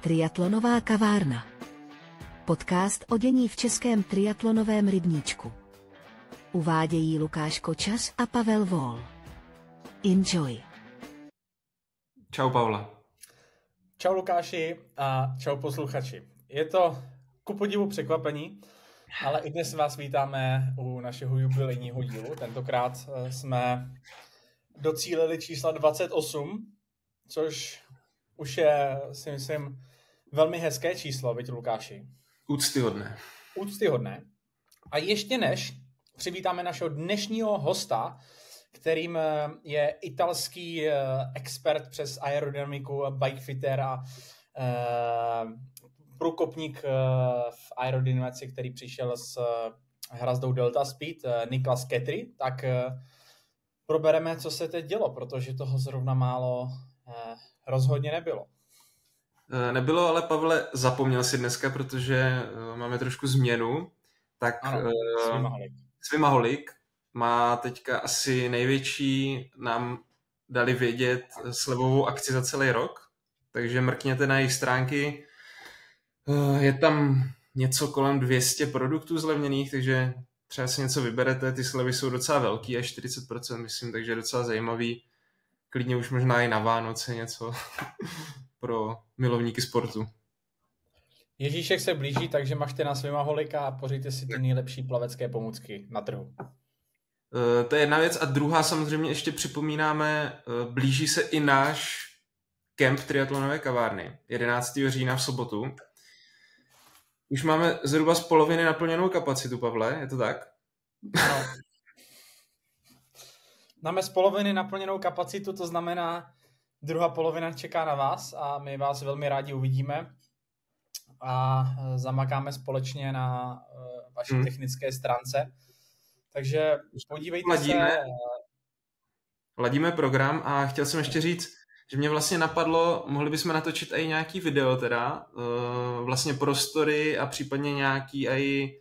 Triatlonová kavárna. Podcast o dění v českém triatlonovém rybníčku. Uvádějí Lukáš Kočas a Pavel Vol. Enjoy. Čau Pavla. Čau Lukáši a čau posluchači. Je to ku podivu překvapení, ale i dnes vás vítáme u našeho jubilejního dílu. Tentokrát jsme docílili čísla 28, což už je, si myslím, velmi hezké číslo, viď Lukáši? Úctyhodné. Úctyhodné. A ještě než přivítáme našeho dnešního hosta, kterým je italský expert přes aerodynamiku, bikefitter a průkopník v aerodynamice, který přišel s hrazdou Delta Speed, Niklas Quetri, tak probereme, co se teď dělo, protože toho zrovna málo rozhodně nebylo. Nebylo, ale Pavle, zapomněl si dneska, protože máme trošku změnu. Tak ano, Swimaholic má teďka asi největší, nám dali vědět, slevovou akci za celý rok. Takže mrkněte na jejich stránky. Je tam něco kolem 200 produktů zlevněných, takže třeba si něco vyberete. Ty slevy jsou docela velký, až 40%, myslím, takže je docela zajímavý. Klidně už možná i na Vánoce něco pro milovníky sportu. Ježíšek se blíží, takže mažte na Swimaholika a pořiďte si ty nejlepší plavecké pomůcky na trhu. To je jedna věc. A druhá, samozřejmě ještě připomínáme, blíží se i náš kemp Triatlonové kavárny 11. října v sobotu. Už máme zhruba z poloviny naplněnou kapacitu, Pavle, je to tak? Ano. Máme z poloviny naplněnou kapacitu, to znamená, druhá polovina čeká na vás a my vás velmi rádi uvidíme a zamakáme společně na vaší technické stránce. Takže podívejte se. Ladíme program a chtěl jsem ještě říct, že mě vlastně napadlo, mohli bychom natočit i nějaký video teda, vlastně prostory a případně nějaký i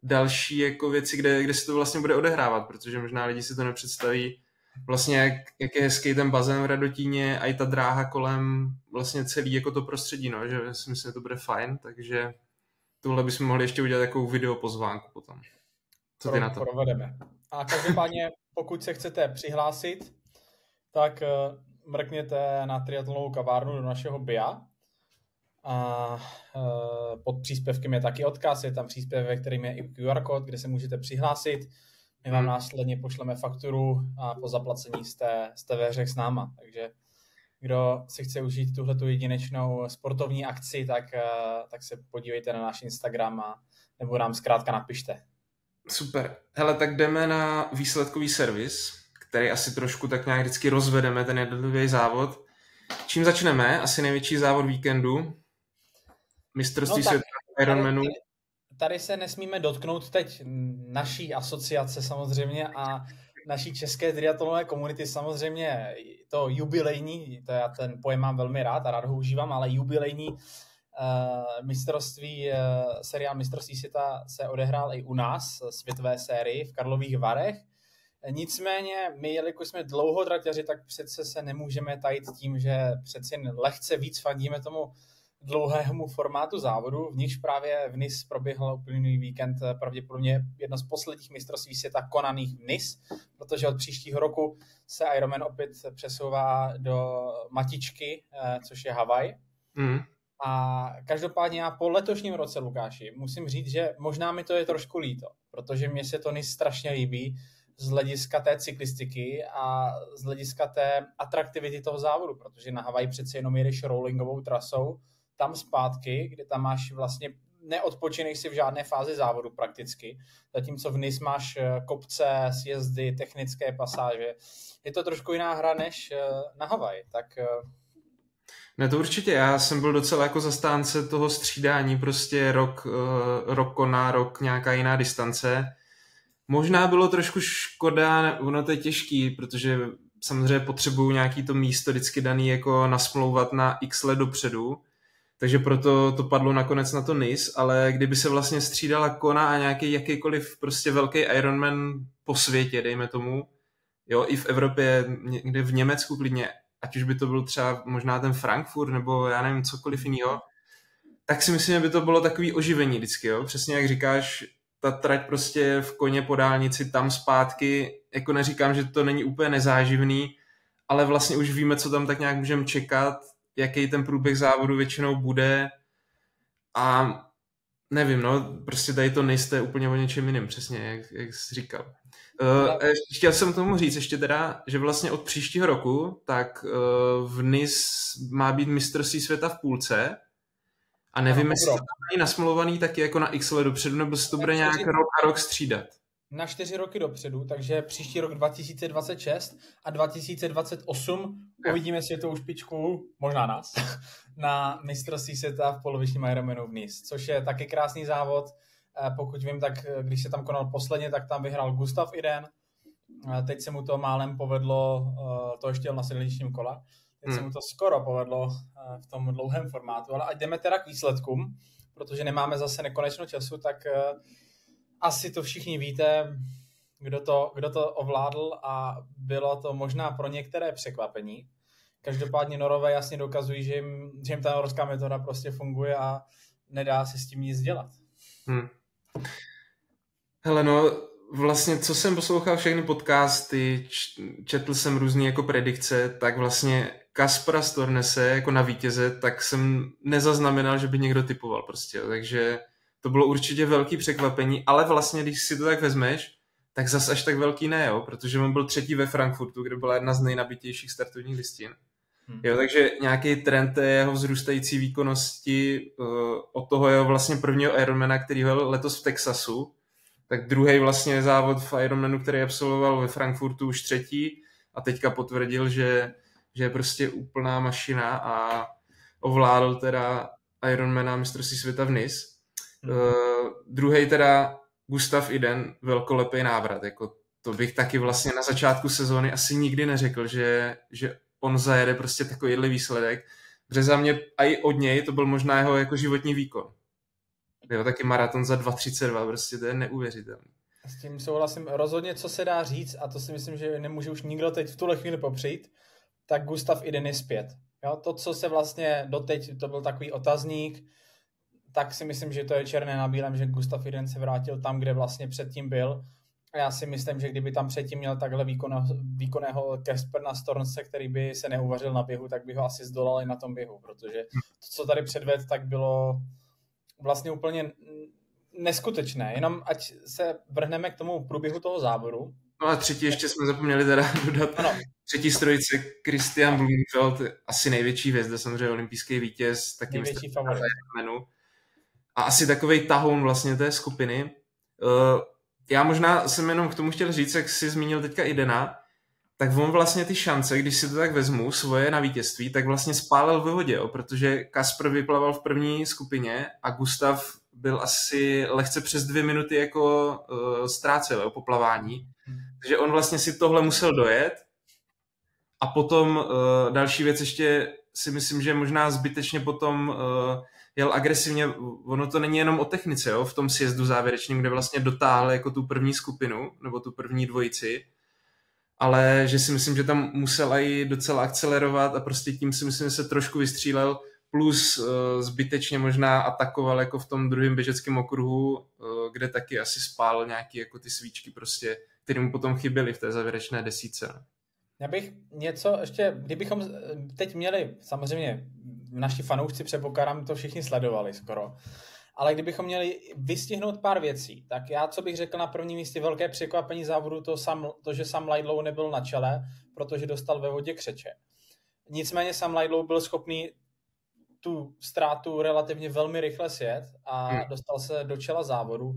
další jako věci, kde se to vlastně bude odehrávat, protože možná lidi si to nepředstaví vlastně, jak je hezký ten bazén v Radotíně a i ta dráha kolem vlastně celý jako to prostředí, no, že si myslím, že to bude fajn, takže tohle bychom mohli ještě udělat takovou video pozvánku potom. Co ty na to? Provedeme. A každopádně, pokud se chcete přihlásit, tak mrkněte na Triatlonovou kavárnu do našeho BIA. A pod příspěvkem je taky odkaz, je tam příspěvek, kterým je i QR kód, kde se můžete přihlásit. My vám následně pošleme fakturu a po zaplacení jste ve hře s náma. Takže kdo si chce užít tuhletu jedinečnou sportovní akci, tak se podívejte na náš Instagram a nebo nám zkrátka napište. Super. Hele, tak jdeme na výsledkový servis, který asi trošku tak nějak vždycky rozvedeme ten jednotlivý závod. Čím začneme? Asi největší závod víkendu. Mistrovství světa Ironmanu. Tady se nesmíme dotknout teď naší asociace samozřejmě a naší české triatlonové komunity samozřejmě to jubilejní, to já ten pojem mám velmi rád a rád ho užívám, ale jubilejní seriál mistrovství světa se odehrál i u nás, světové sérii v Karlových Varech. Nicméně my, jelikož jsme dlouhotraťaři, tak přece se nemůžeme tajit tím, že přeci lehce víc fandíme tomu dlouhému formátu závodu, v nichž právě v Nice proběhl uplynulý víkend pravděpodobně jedno z posledních mistrovství světa konaných v Nice, protože od příštího roku se Ironman opět přesouvá do matičky, což je Havaj. A každopádně já po letošním roce, Lukáši, musím říct, že možná mi to je trošku líto, protože mě se to Nice strašně líbí z hlediska té cyklistiky a z hlediska té atraktivity toho závodu, protože na Havaji přece jenom jedeš rollingovou trasou, tam zpátky, kde tam máš vlastně, neodpočineš si v žádné fázi závodu prakticky, zatímco v Nice máš kopce, sjezdy, technické pasáže. Je to trošku jiná hra než na Havaji, tak... Ne, to určitě. Já jsem byl docela jako zastánce toho střídání, prostě rok koná, rok nějaká jiná distance. Možná bylo trošku škoda, ono to je těžký, protože samozřejmě potřebuju nějaký to místo vždycky daný jako nasmlouvat na x let dopředu, takže proto to padlo nakonec na to Nice, ale kdyby se vlastně střídala Kona a nějaký jakýkoliv prostě velký Ironman po světě, dejme tomu, jo, i v Evropě, někde v Německu klidně, ať už by to byl třeba možná ten Frankfurt, nebo já nevím, cokoliv jiného, tak si myslím, že by to bylo takový oživení vždycky, jo? Přesně jak říkáš, ta trať prostě v koně po dálnici tam zpátky, jako neříkám, že to není úplně nezáživný, ale vlastně už víme, co tam tak nějak můžeme čekat, jaký ten průběh závodu většinou bude a nevím, no, prostě tady to nejste úplně o něčem jiným, přesně, jak jsi říkal. Chtěl jsem tomu říct ještě teda, že vlastně od příštího roku, tak v Nice má být mistrovství světa v půlce a nevím, jestli to mají nasmluvaný taky jako na x let dopředu, nebo se to bude nějak rok a rok střídat. Na 4 roky dopředu, takže příští rok 2026 a 2028 uvidíme světovou špičku, možná nás, na mistrovství světa v polovičním Ironmanu v Nice, což je taky krásný závod. Pokud vím, tak když se tam konal posledně, tak tam vyhrál Gustav Iden. Teď se mu to málem povedlo, to ještě jel na silničním kola, teď se mu to skoro povedlo v tom dlouhém formátu, ale ať jdeme teda k výsledkům, protože nemáme zase nekonečno času, tak asi to všichni víte, kdo to ovládl a bylo to možná pro některé překvapení. Každopádně Norové jasně dokazují, že jim ta norská metoda prostě funguje a nedá se s tím nic dělat. Hele no, vlastně co jsem poslouchal všechny podcasty, četl jsem různý jako predikce, tak vlastně Caspera Stornese jako na vítěze, tak jsem nezaznamenal, že by někdo typoval prostě, takže to bylo určitě velký překvapení, ale vlastně, když si to tak vezmeš, tak zas až tak velký ne, jo, protože on byl 3. ve Frankfurtu, kde byla jedna z nejnabitějších startovních listin. Jo, takže nějaký trend té jeho vzrůstající výkonnosti od toho jeho vlastně prvního Ironmana, který jel letos v Texasu, tak druhý vlastně závod v Ironmanu, který absolvoval ve Frankfurtu, už 3. a teďka potvrdil, že je prostě úplná mašina a ovládl teda Ironmana mistrovství světa v Nice. Druhý teda Gustav Iden, velkolepý návrat. Jako to bych taky vlastně na začátku sezóny asi nikdy neřekl, že on zajede prostě takovýhle výsledek. Protože za mě a i od něj to byl možná jeho jako životní výkon. Jo, taky maraton za 2:32, prostě to je neuvěřitelné. S tím souhlasím rozhodně, co se dá říct, a to si myslím, že nemůže už nikdo teď v tuhle chvíli popřít, tak Gustav Iden je zpět. Jo, to, co se vlastně doteď, to byl takový otazník, tak si myslím, že to je černé na bílém, že Gustav Iden se vrátil tam, kde vlastně předtím byl. A já si myslím, že kdyby tam předtím měl takhle výkonného Caspera Stornese, který by se neuvařil na běhu, tak by ho asi zdolali na tom běhu, protože to, co tady předvedl, tak bylo vlastně úplně neskutečné. Jenom ať se vrhneme k tomu průběhu toho závodu. No a třetí ještě jsme zapomněli teda dodat. Ano. Třetí strojice Kristian Blummenfelt, asi největší hvězda, samozřejmě olympijský vítěz, taky největší favorit. A asi takovej tahoun vlastně té skupiny. Já možná jsem jenom k tomu chtěl říct, jak jsi zmínil teďka Idena, tak on vlastně ty šance, když si to tak vezmu, svoje na vítězství, tak vlastně spálil ve vodě, jo, protože Casper vyplaval v první skupině a Gustav byl asi lehce přes 2 minuty jako ztrácel, jo, po plavání. Takže on vlastně si tohle musel dojet a potom další věc ještě si myslím, že možná zbytečně potom jel agresivně, ono to není jenom o technice, jo, v tom sjezdu závěrečným, kde vlastně dotáhl jako tu první skupinu, nebo tu první dvojici, ale že si myslím, že tam musel i docela akcelerovat a prostě tím si myslím, že se trošku vystřílel, plus zbytečně možná atakoval jako v tom druhém běžeckém okruhu, kde taky asi spál nějaký jako ty svíčky prostě, které mu potom chyběly v té závěrečné desítce. Já bych něco ještě, kdybychom teď měli, samozřejmě naši fanoušci, předpokládám, to všichni sledovali skoro, ale kdybychom měli vystihnout pár věcí, tak já, co bych řekl na prvním místě, velké překvapení závodu, to že Sam Laidlow nebyl na čele, protože dostal ve vodě křeče. Nicméně Sam Laidlow byl schopný tu ztrátu relativně velmi rychle sjet a dostal se do čela závodu.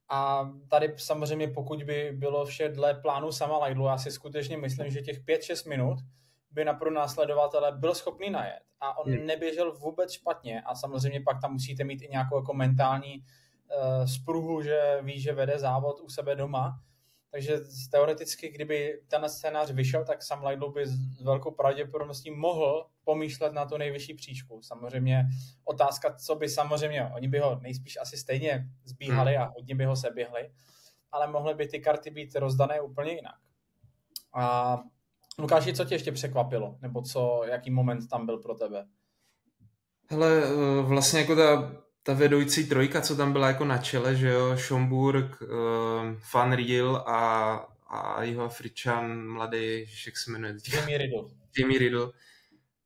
A tady samozřejmě, pokud by bylo vše dle plánu Sama Laidlow, já si skutečně myslím, že těch 5-6 minut by na pro následovatele byl schopný najet. A on neběžel vůbec špatně. A samozřejmě pak tam musíte mít i nějakou jako mentální spruhu, že ví, že vede závod u sebe doma. Takže teoreticky, kdyby ten scénář vyšel, tak Sam Laidlow by s velkou pravděpodobností mohl pomýšlet na tu nejvyšší příčku. Samozřejmě otázka, co by samozřejmě, oni by ho nejspíš asi stejně zbíhali a hodně by ho seběhli, ale mohly by ty karty být rozdané úplně jinak. A Lukáši, co tě ještě překvapilo? Nebo jaký moment tam byl pro tebe? Hele, vlastně jako ta vedoucí trojka, co tam byla jako na čele, že jo, Schomburg, Van Riel a jeho Afričan mladý, jak se jmenuje? Jamie Riddle.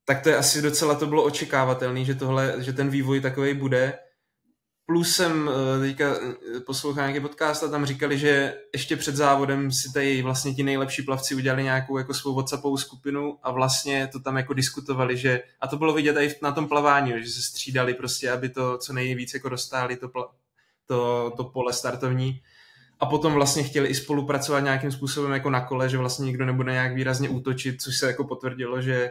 Tak to je asi docela, to bylo očekávatelný, že ten vývoj takovej bude. Plus jsem teďka poslouchal nějaký podcast a tam říkali, že ještě před závodem si tady vlastně ti nejlepší plavci udělali nějakou jako svou WhatsAppovou skupinu a vlastně to tam jako diskutovali, že, a to bylo vidět i na tom plavání, že se střídali prostě, aby to co nejvíc jako dostáli to pole startovní. A potom vlastně chtěli i spolupracovat nějakým způsobem jako na kole, že vlastně nikdo nebude nějak výrazně útočit, což se jako potvrdilo, že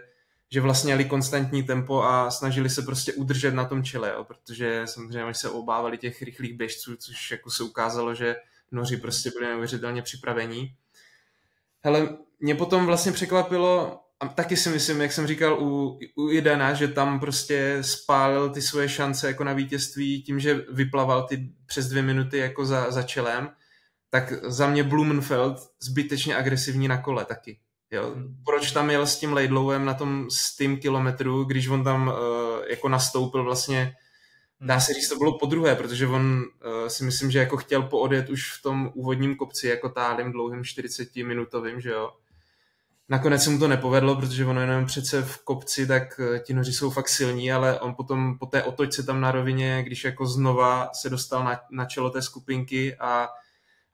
vlastně jeli konstantní tempo a snažili se prostě udržet na tom čele, jo, protože samozřejmě se obávali těch rychlých běžců, což jako se ukázalo, že noři prostě byli neuvěřitelně připravení. Hele, mě potom vlastně překvapilo, a taky si myslím, jak jsem říkal u Idena, že tam prostě spálil ty svoje šance jako na vítězství tím, že vyplaval ty přes 2 minuty jako za čelem, tak za mě Blummenfelt zbytečně agresivní na kole taky. Jo? Proč tam jel s tím Laidlowem na tom 100 kilometru, když on tam jako nastoupil vlastně, dá se říct, to bylo podruhé, protože on si myslím, že jako chtěl poodjet už v tom úvodním kopci jako tálým dlouhým 40-minutovým, že jo. Nakonec se mu to nepovedlo, protože ono jenom přece v kopci, tak ti noři jsou fakt silní, ale on potom po té otočce tam na rovině, když jako znova se dostal na čelo té skupinky a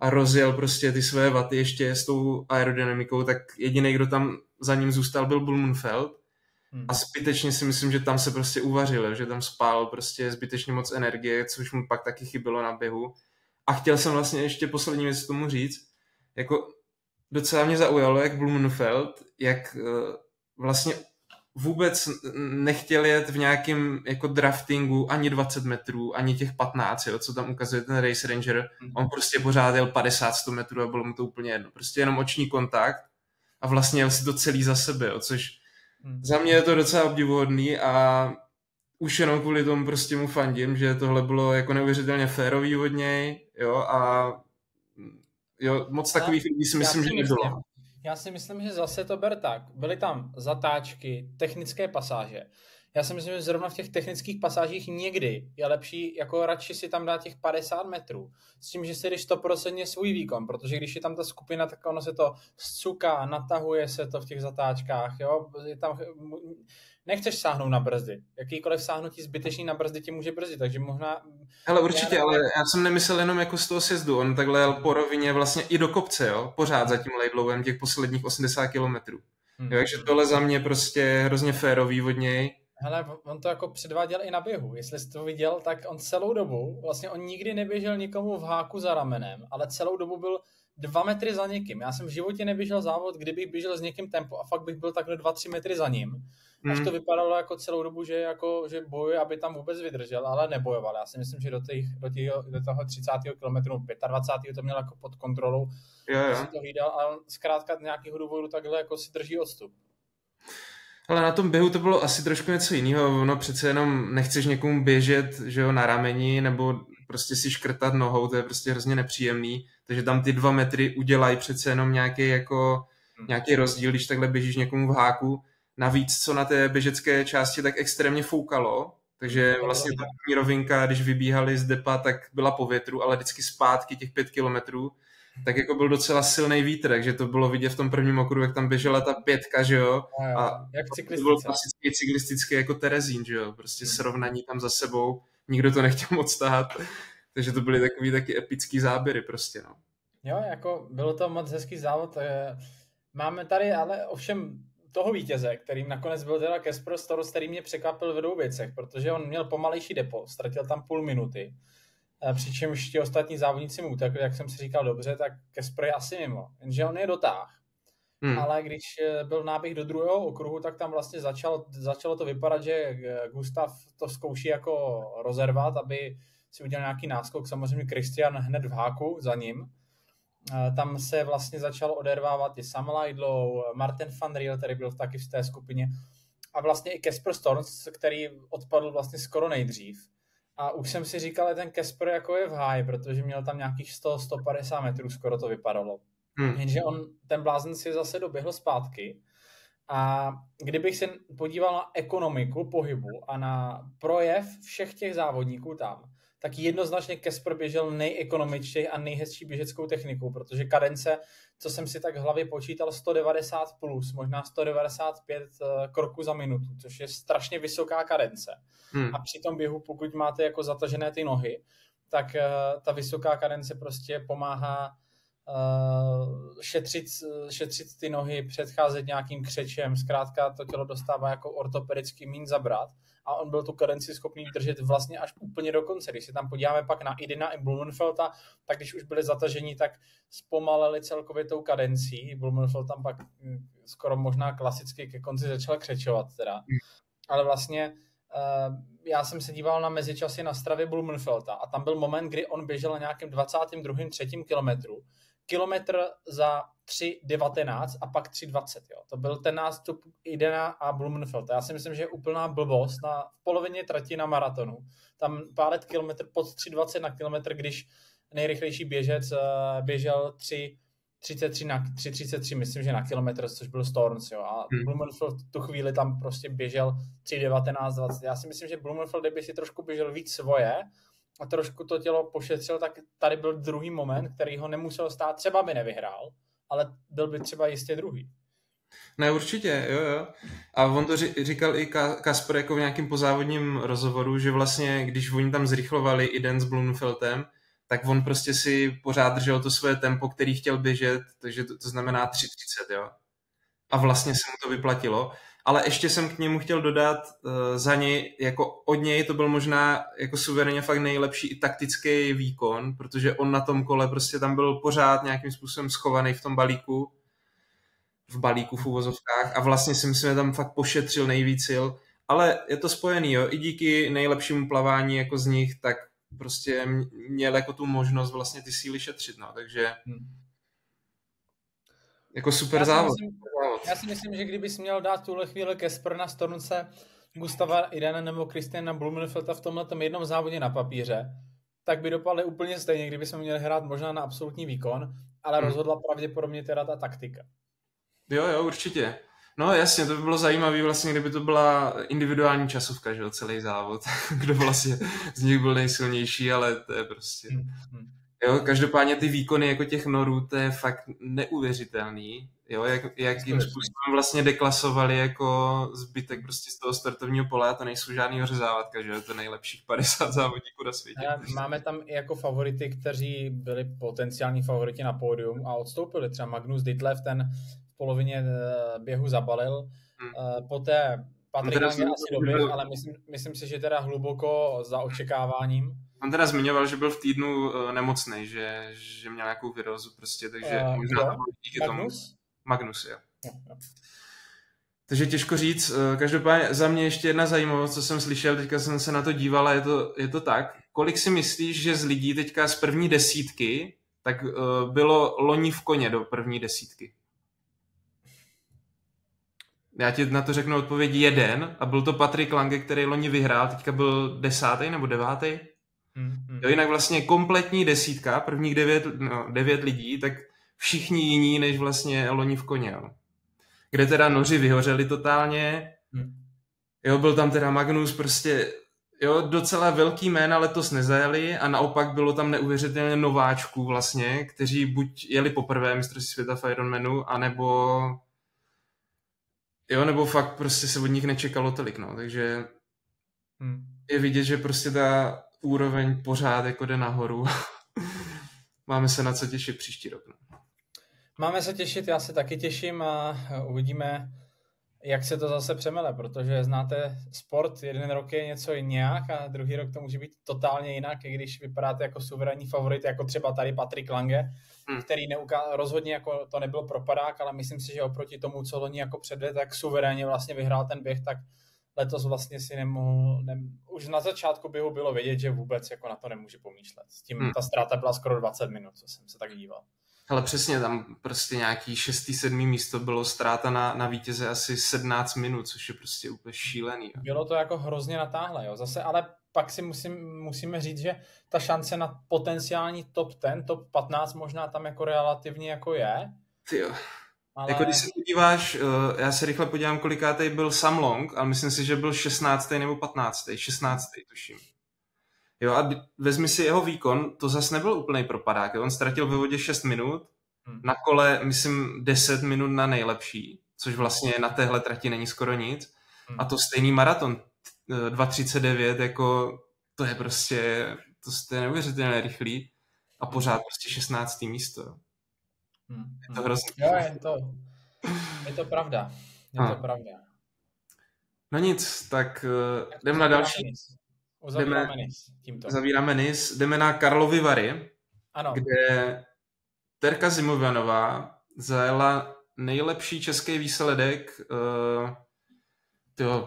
rozjel prostě ty své vaty ještě s tou aerodynamikou, tak jediný, kdo tam za ním zůstal, byl Blummenfelt. A zbytečně si myslím, že tam se prostě uvařil, že tam spál prostě zbytečně moc energie, což mu pak taky chybělo na běhu. A chtěl jsem vlastně ještě poslední věc tomu říct, jako docela mě zaujalo, jak Blummenfelt, jak vlastně vůbec nechtěl jet v nějakém jako draftingu ani 20 metrů, ani těch 15, jo, co tam ukazuje ten Race Ranger. On prostě pořád jel 50-100 metrů a bylo mu to úplně jedno. Prostě jenom oční kontakt a vlastně jel si to celý za sebe, jo, což za mě je to docela obdivuhodný a už jenom kvůli tomu prostě mu fandím, že tohle bylo jako neuvěřitelně férový od něj, jo, a jo, moc takových lidí si myslím, že nebylo. Já si myslím, že zase to ber tak. Byly tam zatáčky, technické pasáže. Já si myslím, že zrovna v těch technických pasážích někdy je lepší jako radši si tam dát těch 50 metrů. S tím, že si jdeš 100% svůj výkon, protože když je tam ta skupina, tak ono se to zcuká, natahuje se to v těch zatáčkách. Jo? Je tam, nechceš sáhnout na brzdy. Jakýkoliv sáhnutí zbytečný na brzdy ti může brzdit, takže možná... Hele, určitě, ale já jsem nemyslel jenom jako z toho sjezdu. On takhle jel po rovině vlastně i do kopce, jo? Pořád za tím Laidlowem těch posledních 80 kilometrů. Takže tohle za mě prostě hrozně férový od něj. Hele, on to jako předváděl i na běhu. Jestli jsi to viděl, tak on celou dobu, vlastně on nikdy neběžel nikomu v háku za ramenem, ale celou dobu byl 2 metry za někým. Já jsem v životě neběžel závod, kdybych běžel s někým tempo a fakt bych byl takhle 2-3 metry za ním. Až to vypadalo jako celou dobu, že bojuje, aby tam vůbec vydržel, ale nebojoval. Já si myslím, že do toho 30. kilometru, 25. to měl jako pod kontrolou. Jo. Si to hlídal a zkrátka nějakého důvodu takhle jako si drží odstup. Ale na tom běhu to bylo asi trošku něco jiného. Ono přece jenom nechceš někomu běžet, že jo, na rameni nebo prostě si škrtat nohou, to je prostě hrozně nepříjemný. Takže tam ty 2 metry udělají přece jenom nějaký rozdíl, když takhle běžíš někomu v háku. Navíc, co na té běžecké části tak extrémně foukalo, takže vlastně ta rovinka, když vybíhali z depa, tak byla po větru, ale vždycky zpátky těch 5 kilometrů, tak jako byl docela silný vítr, takže to bylo vidět v tom prvním okruhu, jak tam běžela ta 5, že jo, a to byl klasický cyklistický jako Terezín, že jo, prostě srovnaní tam za sebou, nikdo to nechtěl moc tahat, takže to byly takový taky epický záběry prostě, no. Jo, jako bylo to moc hezký závod, máme tady ale ovšem toho vítěze, kterým nakonec byl teda Casper Stornes, který mě překvapil v 2 věcech, protože on měl pomalejší depo, ztratil tam půl minuty, přičemž ti ostatní závodníci mu utekli, jak jsem si říkal dobře, tak Casper je asi mimo, jenže on je dotáh. Ale když byl náběh do 2. okruhu, tak tam vlastně začalo to vypadat, že Gustav to zkouší jako rozervat, aby si udělal nějaký náskok, samozřejmě Kristian hned v háku za ním. Tam se vlastně začalo odervávat i Sam Laidlow, Martin van Riel, který byl taky v té skupině, a vlastně i Casper Stornes, který odpadl vlastně skoro nejdřív. A už jsem si říkal, že ten Casper jako je v háji, protože měl tam nějakých 100-150 metrů, skoro to vypadalo. Jenže ten blázen si zase doběhl zpátky A kdybych se podíval na ekonomiku pohybu a na projev všech těch závodníků tam, tak jednoznačně Casper běžel nejekonomičtěji a nejhezčí běžeckou technikou, protože kadence, co jsem si tak v hlavě počítal, 190 plus, možná 195 kroků za minutu, což je strašně vysoká kadence. A při tom běhu, pokud máte jako zatažené ty nohy, tak ta vysoká kadence prostě pomáhá šetřit ty nohy, předcházet nějakým křečem, zkrátka to tělo dostává jako ortopedický míň zabrat a on byl tu kadenci schopný držet vlastně až úplně do konce. Když se tam podíváme pak na Idena i Blummenfelta, tak když už byli zatažení, tak zpomalili celkově tou kadencí. Blummenfelt tam pak skoro možná klasicky ke konci začal křečovat teda. Ale vlastně já jsem se díval na mezičasy na Stravě Blummenfelta a tam byl moment, kdy on běžel na nějakém 22. 3. kilometru. Kilometr za 3.19 a pak 3.20. Jo. To byl ten nástup Idena a Blummenfelta. Já si myslím, že je úplná blbost v polovině trati na maratonu. Tam pálet kilometr pod 3.20 na kilometr, když nejrychlejší běžec běžel 3.33, myslím, že na kilometr, což byl Stornes. Jo. A Blummenfelt tu chvíli tam prostě běžel 3.19.20. Já si myslím, že Blummenfelt, kdyby si trošku běžel víc svoje, a trošku to tělo pošetřil, tak tady byl druhý moment, který ho nemusel stát. Třeba by nevyhrál, ale byl by třeba jistě druhý. Ne, určitě, jo. A on to říkal i Casper jako v nějakém pozávodním rozhovoru, že vlastně, když oni tam zrychlovali Iden s Blummenfeltem, tak on prostě si pořád držel to svoje tempo, který chtěl běžet, takže to znamená 3.30, jo. A vlastně se mu to vyplatilo. Ale ještě jsem k němu chtěl dodat za něj, jako od něj to byl možná jako suverénně fakt nejlepší i taktický výkon, protože on na tom kole prostě tam byl pořád nějakým způsobem schovaný v tom balíku v uvozovkách a vlastně si myslím, že tam fakt pošetřil nejvíc sil, ale je to spojený, jo, i díky nejlepšímu plavání jako z nich, tak prostě měl jako tu možnost vlastně ty síly šetřit, no, takže jako super závod. Já si myslím, že kdybys měl dát tuhle chvíli Casper na Stornce Gustava Idena nebo Kristiana Blummenfelta v tomhletom jednom závodě na papíře, tak by dopadly úplně stejně, kdyby jsme měli hrát možná na absolutní výkon, ale rozhodla pravděpodobně teda ta taktika. Jo, určitě. No jasně, to by bylo zajímavé vlastně, kdyby to byla individuální časovka, že jo, celý závod. Kdo vlastně z nich byl nejsilnější, ale to je prostě... Jo, každopádně ty výkony jako těch norů, to je fakt neuvěřitelný, jo, jakým způsobem vlastně deklasovali jako zbytek prostě z toho startovního pole a to nejsou žádný ořezávatka, že jo, to nejlepších 50 závodníků na světě. Máme tam i jako favority, kteří byli potenciální favoriti na pódium a odstoupili, třeba Magnus Ditlev, ten v polovině běhu zabalil, poté Patrik Lange asi doběh, ale myslím si, že teda hluboko za očekáváním. On teda zmiňoval, že byl v týdnu nemocnej, že měl nějakou virózu prostě, takže možná díky tomu. Magnus, jo. Takže těžko říct. Každopádně za mě ještě jedna zajímavost, co jsem slyšel, teďka jsem se na to díval a je to tak. Kolik si myslíš, že z lidí teďka z první desítky, tak bylo loni v koně do první desítky? Já ti na to řeknu odpověď 1 a byl to Patrik Lange, který loni vyhrál, teďka byl 10. nebo 9. Jo, jinak vlastně kompletní desítka, prvních 9 lidí, tak všichni jiní než vlastně loni v koně. Jo. Kde teda noři vyhořeli totálně. Jo, byl tam teda Magnus, prostě jo, docela velký jména letos nezajeli a naopak bylo tam neuvěřitelně nováčků vlastně, kteří buď jeli poprvé mistrovství světa v Ironmanu, anebo nebo fakt prostě se od nich nečekalo tolik, no, takže je vidět, že prostě ta úroveň pořád jako jde nahoru. Máme se na co těšit příští rok. No. Máme se těšit, já se taky těším a uvidíme, jak se to zase přemele, protože znáte sport, jeden rok je něco nějak a druhý rok to může být totálně jinak, i když vypadáte jako suverénní favorit, jako třeba tady Patrik Lange, který rozhodně jako to nebyl propadák, ale myslím si, že oproti tomu, co loni jako předvedl, tak suverénně vlastně vyhrál ten běh, tak letos vlastně si nemohl, už na začátku běhu bylo vidět, že vůbec jako na to nemůže pomýšlet. S tím ta ztráta byla skoro 20 minut, co jsem se tak díval. Ale přesně, tam prostě nějaký 6. 7. místo bylo ztráta na vítěze asi 17 minut, což je prostě úplně šílený. Jo. Bylo to jako hrozně natáhle, jo. Zase, ale pak si musíme říct, že ta šance na potenciální top 10, top 15 možná tam jako relativně jako je. Tyjo. Ale... Jako když se podíváš, já se rychle podívám, kolikátej byl Sam Long, ale myslím si, že byl 16. nebo 15. 16. tuším. Jo, a vezmi si jeho výkon, to zas nebyl úplný propadák. On ztratil ve vodě 6 minut, na kole, myslím, 10 minut na nejlepší, což vlastně na téhle trati není skoro nic. A to stejný maraton, 2:39, jako to je prostě, to je neuvěřitelně rychlý a pořád prostě 16. místo. Je to hrozný. Jo, je to pravda. Je to pravda. No nic, tak jdeme na další. Zavíráme NIS, jdeme na Karlovy Vary, ano. Kde Terka Zimovjanová zajela nejlepší český výsledek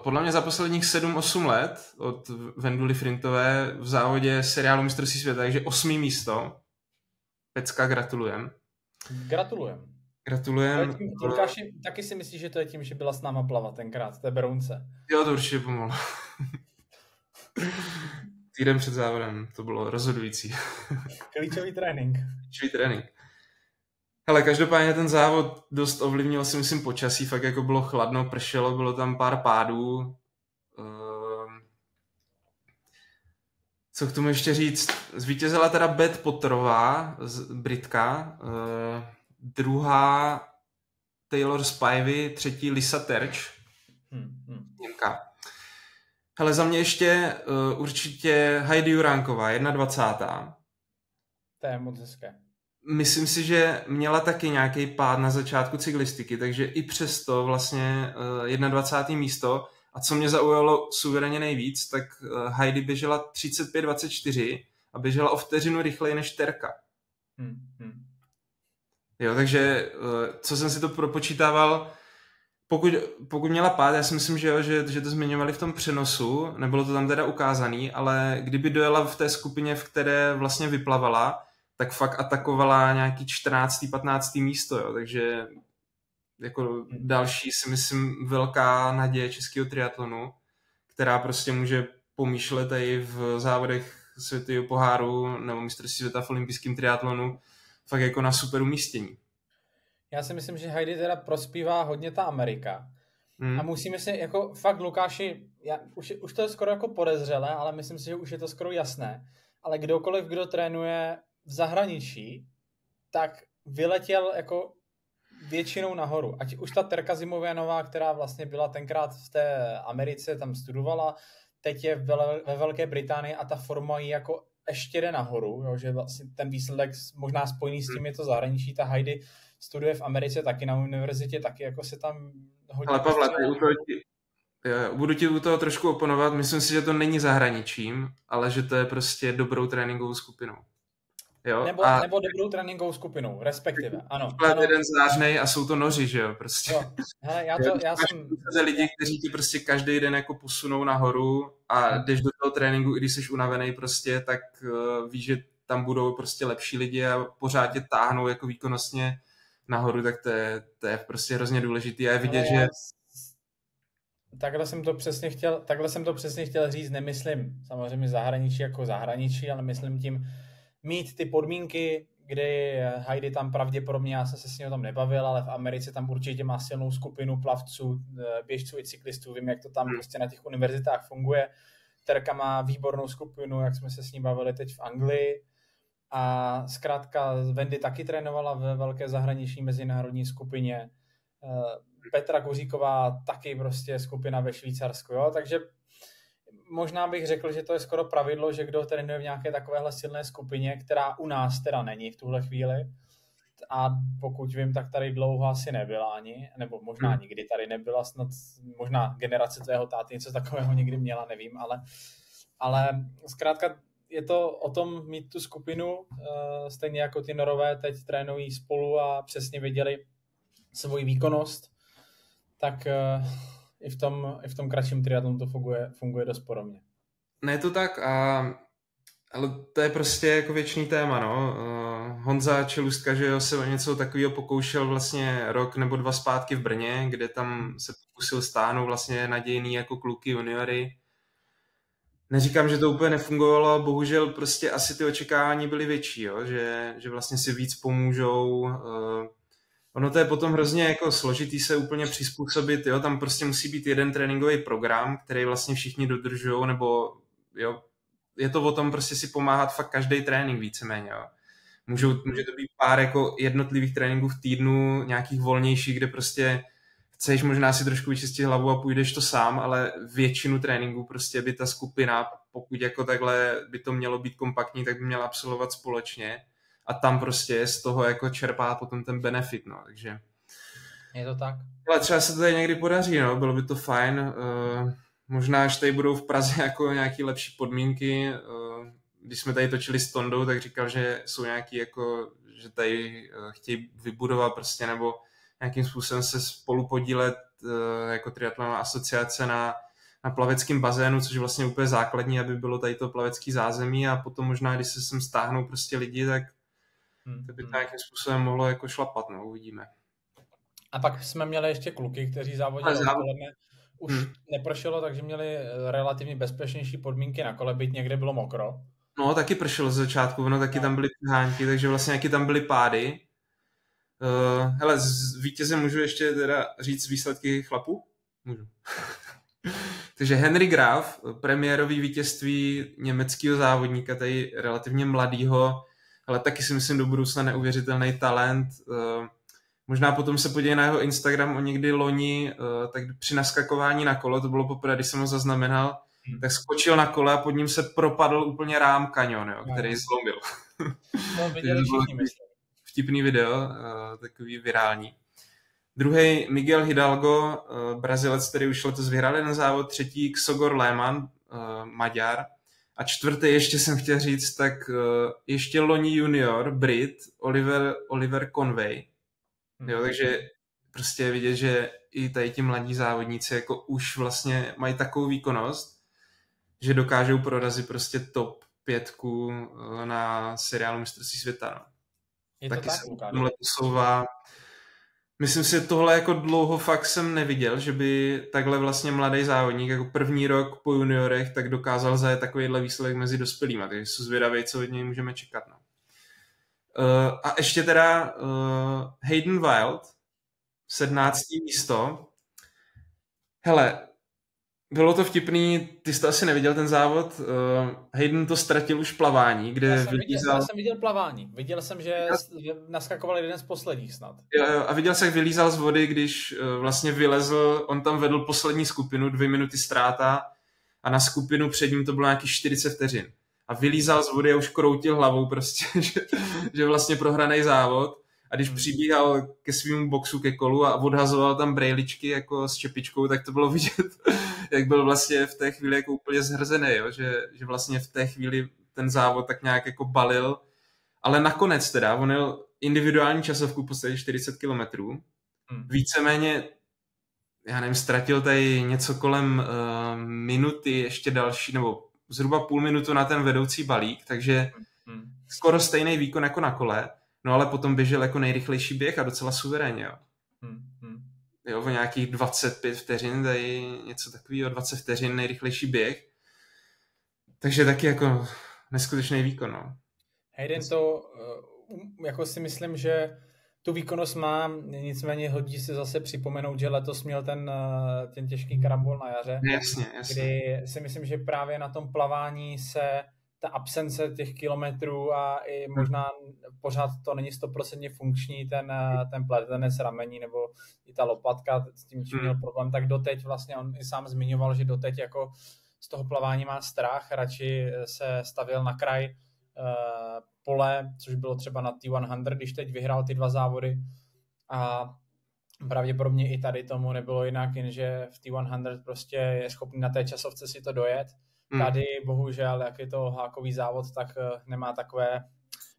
podle mě za posledních 7-8 let od Venduly Frintové v závodě seriálu mistrovství světa, takže 8. místo. Pecka, gratulujem. Gratulujem. Lukáši, taky si myslíš, že to je tím, že byla s náma plavat tenkrát, té Berounce? Jo, to určitě pomohlo. Týden před závodem, to bylo rozhodující. Klíčový trénink. Hele, každopádně ten závod dost ovlivnil si myslím počasí, fakt jako bylo chladno, pršelo, bylo tam pár pádů. Co k tomu ještě říct? Zvítězila teda Beth Potterová, Britka, druhá Taylor Spivey, třetí Lisa Terč, Němka. Hele, za mě ještě určitě Heidi Juránková, 21. To je moc hezké. Myslím si, že měla taky nějaký pád na začátku cyklistiky, takže i přesto vlastně 21. místo. A co mě zaujalo suverénně nejvíc, tak Heidi běžela 35:24 a běžela o vteřinu rychleji než Terka. Jo, takže co jsem si to propočítával, pokud měla pád, já si myslím, že jo, že to zmiňovali v tom přenosu, nebylo to tam teda ukázaný, ale kdyby dojela v té skupině, v které vlastně vyplavala, tak fakt atakovala nějaký 14. 15. místo, jo, takže jako další si myslím velká naděje českého triatlonu, která prostě může pomýšlet i v závodech světového poháru nebo mistrovství světa v olympijském triatlonu fakt jako na super umístění. Já si myslím, že Heidi teda prospívá hodně ta Amerika. A musíme si jako fakt, Lukáši, už to je skoro jako podezřelé, ale myslím si, že už je to skoro jasné, ale kdokoliv, kdo trénuje v zahraničí, tak vyletěl jako většinou nahoru. Ať už ta Terka Zimovjanová, která vlastně byla tenkrát v té Americe, tam studovala, teď je ve Velké Británii a ta forma jí jako ještě jde nahoru, jo, že vlastně ten výsledek možná spojený s tím je to zahraničí. Ta Heidi studuje v Americe taky na univerzitě, taky jako se tam hodně... Ale Pavle, budu ti u toho trošku oponovat. Myslím si, že to není zahraničím, ale že to je prostě dobrou tréninkovou skupinou. Jo? Nebo dobrou tréninkovou skupinou, respektive, ano. Jeden zářnej a jsou to noři, že jo, prostě. Jo. Hele, já jsem... lidi, kteří ti prostě každý den jako posunou nahoru a jdeš do toho tréninku, i když jsi unavený prostě, tak víš, že tam budou prostě lepší lidi a pořád tě táhnou jako výkonnostně nahoru, tak to je prostě hrozně důležitý a je vidět, že... Takhle jsem to přesně chtěl říct, nemyslím samozřejmě zahraničí jako zahraničí, ale myslím tím mít ty podmínky, kdy Heidi tam pravděpodobně, já jsem se s ním tam nebavil, ale v Americe tam určitě má silnou skupinu plavců, běžců i cyklistů, vím, jak to tam prostě na těch univerzitách funguje. Terka má výbornou skupinu, jak jsme se s ní bavili teď v Anglii. A zkrátka Wendy taky trénovala ve velké zahraniční mezinárodní skupině. Petra Kuříková taky prostě skupina ve Švýcarsku, jo, takže možná bych řekl, že to je skoro pravidlo, že kdo trénuje v nějaké takovéhle silné skupině, která u nás teda není v tuhle chvíli, a pokud vím, tak tady dlouho asi nebyla ani, nebo možná nikdy tady nebyla, snad možná generace tvého táty něco takového někdy měla, nevím, ale zkrátka je to o tom mít tu skupinu, stejně jako ty Norové teď trénují spolu a přesně věděli svoji výkonnost, tak i v tom kratším triatlonu to funguje dost podobně. Ne, to tak, ale to je prostě jako věčný téma, no. Honza Čelustka, že jo, se o něco takového pokoušel vlastně rok nebo 2 zpátky v Brně, kde tam se pokusil stáhnout vlastně nadějný jako kluky juniory. Neříkám, že to úplně nefungovalo, bohužel prostě asi ty očekávání byly větší, jo? Že vlastně si víc pomůžou Ono to je potom hrozně jako složitý se úplně přizpůsobit, jo, tam prostě musí být jeden tréninkový program, který vlastně všichni dodržujou, nebo jo, je to o tom prostě si pomáhat fakt každý trénink víceméně, jo. Může to být pár jako jednotlivých tréninků v týdnu, nějakých volnějších, kde prostě chceš možná si trošku vyčistit hlavu a půjdeš to sám, ale většinu tréninků prostě by ta skupina, pokud jako takhle by to mělo být kompaktní, tak by měla absolvovat společně a tam prostě z toho jako čerpá potom ten benefit, no, takže... Je to tak? Ale třeba se to tady někdy podaří, no, bylo by to fajn, možná až tady budou v Praze jako nějaký lepší podmínky, když jsme tady točili s Tondou, tak říkal, že jsou nějaký jako, že tady chtějí vybudovat prostě nebo nějakým způsobem se spolu podílet jako triatlonová asociace na plaveckém bazénu, což je vlastně úplně základní, aby bylo tady to plavecký zázemí a potom možná, když se sem stáhnou prostě lidi, tak by to nějakým způsobem mohlo jako šlapat, no, uvidíme. A pak jsme měli ještě kluky, kteří závodili odpoledne. Už nepršelo, takže měli relativně bezpečnější podmínky na kole, byť někde bylo mokro. No, taky pršelo z začátku, no, taky tam byly přihánky, takže vlastně taky tam byly pády. Hele, z vítěze můžu ještě teda říct výsledky chlapů? Můžu. Takže Henry Graf, premiérový vítězství německého závodníka, tady relativně mladýho, ale taky si myslím do budoucna neuvěřitelný talent. Možná potom se podívej na jeho Instagram o někdy loni, tak při naskakování na kolo, to bylo poprvé, když jsem ho zaznamenal, tak skočil na kole a pod ním se propadl úplně rám kanion, jo, který zlomil. No, viděli všichni, myslím. Vtipný video, takový virální. Druhý Miguel Hidalgo, Brazilec, který už letos vyhrál jeden závod, třetí Xogor Lehmann, Maďar, a čtvrtý ještě jsem chtěl říct, tak ještě loni junior, Brit, Oliver Conway. Jo, takže prostě je vidět, že i tady ti mladí závodníci jako už vlastně mají takovou výkonnost, že dokážou prorazit prostě top 5 na seriálu mistrovství světa. No. Je to taky tak, se tomhle posouvá. Myslím si, že tohle jako dlouho fakt jsem neviděl, že by takhle vlastně mladý závodník jako první rok po juniorech tak dokázal zajet takovýhle výsledek mezi dospělýma, takže jsou zvědaví, co od něj můžeme čekat. No. A ještě teda Hayden Wild, 17. místo. Hele, bylo to vtipný, ty jsi to asi neviděl ten závod, Hayden to ztratil už plavání, kde já jsem viděl plavání, viděl jsem, že naskakoval jeden z posledních snad. Jo, a viděl jsem, jak vylízal z vody, když vlastně vylezl, on tam vedl poslední skupinu, 2 minuty ztráta a na skupinu před ním to bylo nějakých 40 vteřin. A vylízal z vody a už kroutil hlavou prostě, že vlastně prohranej závod. A když přibíhal ke svému boxu, ke kolu a odhazoval tam brejličky jako s čepičkou, tak to bylo vidět, jak byl vlastně v té chvíli jako úplně zhrzený, jo? Že vlastně v té chvíli ten závod tak nějak jako balil. Ale nakonec teda, on jel individuální časovku v podstatě 40 kilometrů. Víceméně, já nevím, ztratil tady něco kolem minuty ještě další, nebo zhruba půl minutu na ten vedoucí balík, takže skoro stejný výkon jako na kole. No ale potom běžel jako nejrychlejší běh a docela suverénně, jo. Jo, o nějakých 25 vteřin, tady něco takového, 20 vteřin nejrychlejší běh. Takže taky jako neskutečný výkon, no. Hayden to, jako si myslím, že tu výkonnost má, nicméně hodí si zase připomenout, že letos měl ten těžký karambol na jaře. Jasně. Kdy si myslím, že právě na tom plavání se ta absence těch kilometrů a i možná pořád to není 100% funkční, ten pletenec ramení nebo i ta lopatka, s tím měl problém, tak doteď vlastně on i sám zmiňoval, že doteď jako z toho plavání má strach, radši se stavěl na kraj pole, což bylo třeba na T100, když teď vyhrál ty 2 závody a pravděpodobně i tady tomu nebylo jinak, jenže v T100 prostě je schopný na té časovce si to dojet. Tady bohužel, jak je to hákový závod, tak nemá takové